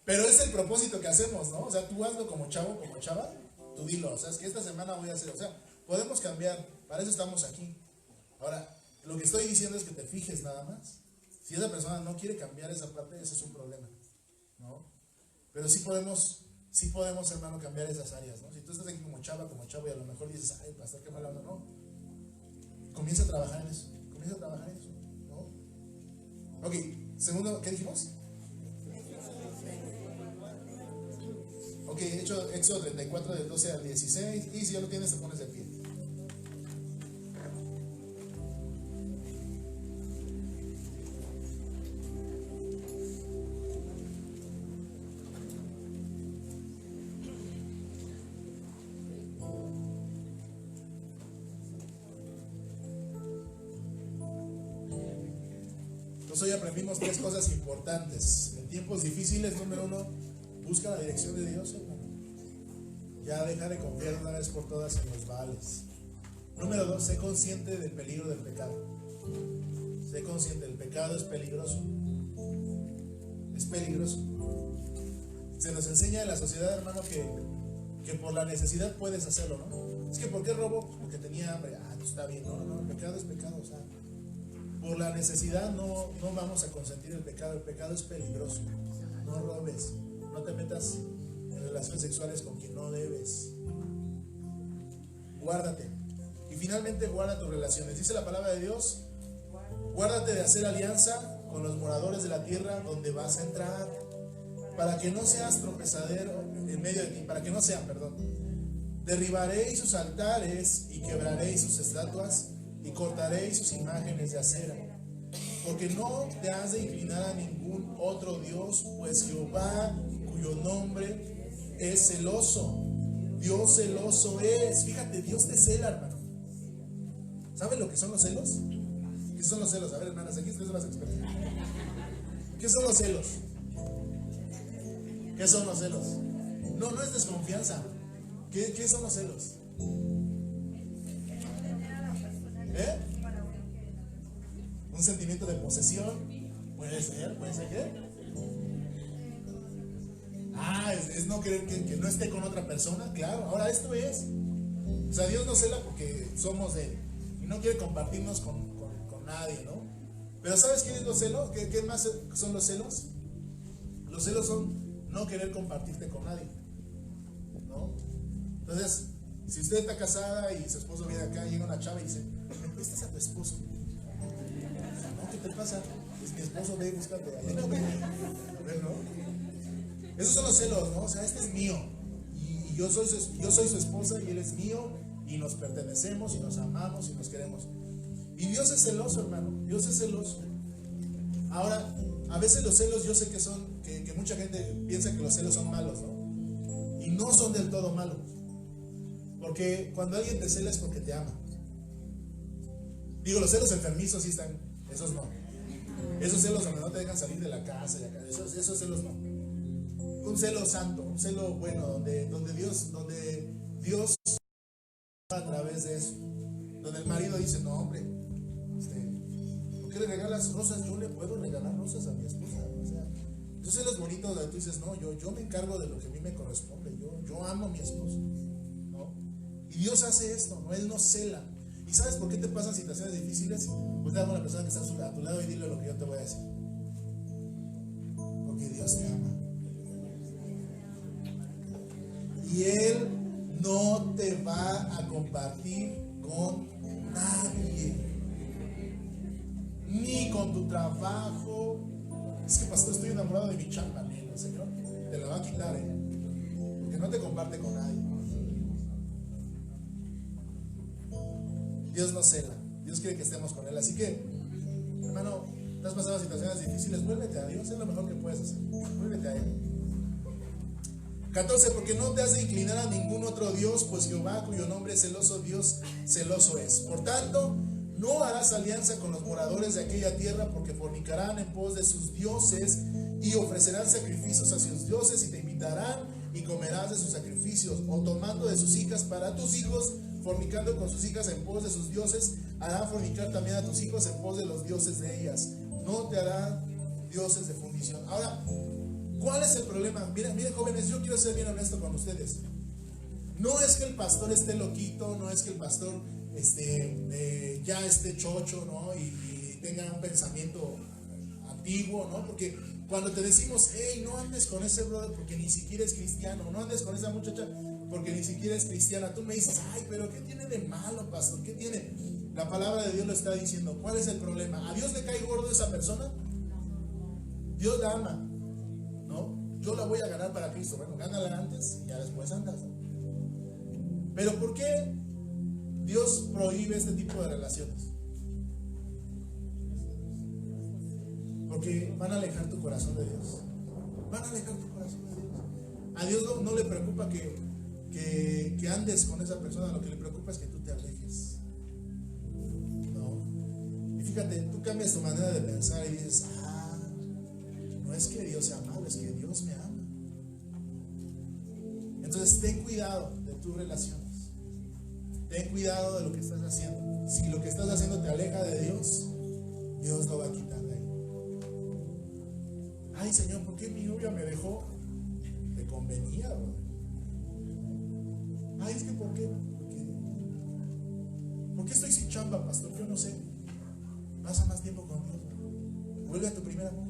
Pero es el propósito que hacemos, ¿no? O sea, tú hazlo como chavo, como chava, tú dilo, o sea, es que esta semana voy a hacer, o sea, podemos cambiar, para eso estamos aquí. Ahora, lo que estoy diciendo es que te fijes nada más. Si esa persona no quiere cambiar esa parte, ese es un problema, ¿no? Pero sí podemos, hermano, cambiar esas áreas, ¿no? Si tú estás aquí como chava, como chavo, y a lo mejor dices, ay, pastor, qué mal hablo, no. Comienza a trabajar en eso, ¿no? Ok, segundo, ¿qué dijimos? Ok, Éxodo 34, del 12 al 16, y si ya lo tienes, te pones de pie. Hoy aprendimos 3 cosas importantes. En tiempos difíciles, número 1, busca la dirección de Dios, hermano. Ya deja de confiar una vez por todas en los Baales. Número 2, sé consciente del peligro del pecado. Sé consciente, el pecado es peligroso. Es peligroso. Se nos enseña en la sociedad, hermano, que por la necesidad puedes hacerlo, ¿no? Es que ¿por qué robo? Porque tenía hambre. Ah, pues está bien. No, el pecado es pecado, o sea. Por la necesidad no vamos a consentir el pecado es peligroso. No robes, no te metas en relaciones sexuales con quien no debes. Guárdate. Y finalmente guarda tus relaciones. Dice la palabra de Dios, guárdate de hacer alianza con los moradores de la tierra donde vas a entrar, para que no seas tropezadero en medio de ti, derribaréis sus altares y quebraréis sus estatuas y cortaréis sus imágenes de acera, porque no te has de inclinar a ningún otro Dios, pues Jehová, cuyo nombre es celoso, Dios celoso es. Fíjate, Dios te cela, hermano. ¿Saben lo que son los celos? ¿Qué son los celos? A ver, hermanas, aquí ustedes son las expertas. ¿Qué son los celos? ¿Qué son los celos? No es desconfianza. ¿Qué son los celos? Un sentimiento de posesión. Puede ser ¿qué? es no querer que no esté con otra persona, claro. Ahora esto es, o sea, Dios nos cela porque somos de Él y no quiere compartirnos con nadie, ¿no? Pero ¿sabes qué es los celos? ¿Qué más son los celos? Los celos son no querer compartirte con nadie, ¿no? Entonces, si usted está casada y su esposo viene acá, llega una chava y dice, ¿me prestas a tu esposo? No, ¿qué te pasa? Es mi esposo, ve y búscate. A ver, ¿no? Esos son los celos, ¿no? O sea, este es mío. Y yo soy su esposa y él es mío. Y nos pertenecemos y nos amamos y nos queremos. Y Dios es celoso, hermano. Dios es celoso. Ahora, a veces los celos yo sé que mucha gente piensa que los celos son malos, ¿no? Y no son del todo malos. Porque cuando alguien te cela es porque te ama. Digo, los celos enfermizos sí están, esos no. Esos celos donde no te dejan salir de la casa, esos celos no. Un celo santo, un celo bueno, donde Dios a través de eso. Donde el marido dice, no hombre, ¿por qué le regalas rosas? Yo le puedo regalar rosas a mi esposa. O sea, esos celos bonitos donde tú dices, no, yo me encargo de lo que a mí me corresponde. Yo amo a mi esposo, ¿no? Y Dios hace esto, ¿no? Él nos cela. ¿Y sabes por qué te pasan situaciones difíciles? Pues dame a la persona que está a tu lado y dile lo que yo te voy a decir. Porque Dios te ama. Y Él no te va a compartir con nadie. Ni con tu trabajo. Es que pastor, estoy enamorado de mi chamba. El Señor te la va a quitar, porque no te comparte con nadie. Dios nos cela. Dios quiere que estemos con Él. Así que, hermano, te has pasado situaciones difíciles, vuélvete a Dios. Es lo mejor que puedes hacer. Vuélvete a Él. 14, porque no te has de inclinar a ningún otro Dios, pues Jehová, cuyo nombre es celoso, Dios celoso es. Por tanto, no harás alianza con los moradores de aquella tierra, porque fornicarán en pos de sus dioses y ofrecerán sacrificios a sus dioses y te invitarán y comerás de sus sacrificios, o tomando de sus hijas para tus hijos, fornicando con sus hijas en pos de sus dioses, harán fornicar también a tus hijos en pos de los dioses de ellas. No te harán dioses de fundición. Ahora, ¿cuál es el problema? Miren, jóvenes, yo quiero ser bien honesto con ustedes. No es que el pastor esté loquito, no es que el pastor ya esté chocho, ¿no? Y tenga un pensamiento antiguo, ¿no? Porque cuando te decimos, hey, no andes con ese brother porque ni siquiera es cristiano, no andes con esa muchacha porque ni siquiera es cristiana, tú me dices, ay, pero ¿qué tiene de malo, pastor? ¿Qué tiene? La palabra de Dios lo está diciendo. ¿Cuál es el problema? ¿A Dios le cae gordo esa persona? Dios la ama. Yo la voy a ganar para Cristo. Bueno, gánala antes y ya después andas. Pero ¿por qué Dios prohíbe este tipo de relaciones? Porque van a alejar tu corazón de Dios. Van a alejar tu corazón de Dios. A Dios no le preocupa que andes con esa persona. Lo que le preocupa es que tú te alejes. ¿No? Y fíjate, tú cambias tu manera de pensar y dices, no es que Dios sea malo, es que Dios me ama. Entonces ten cuidado de tus relaciones. Ten cuidado de lo que estás haciendo. Si lo que estás haciendo te aleja de Dios, Dios lo va a quitar de ahí. Ay, Señor, ¿por qué mi novia me dejó? Te convenía, bro. Ay, es que ¿por qué? ¿Por qué estoy sin chamba, pastor? Yo no sé. Pasa más tiempo con Dios. Vuelve a tu primer amor.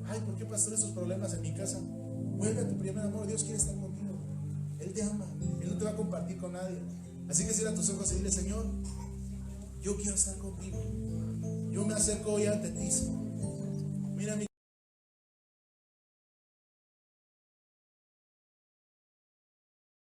Ay, ¿por qué, pastor, esos problemas en mi casa? Vuelve a tu primer amor. Dios quiere estar contigo. Él te ama. Él no te va a compartir con nadie. Así que cierra tus ojos y dile, Señor, yo quiero estar contigo. Yo me acerco hoy ante ti, Señor.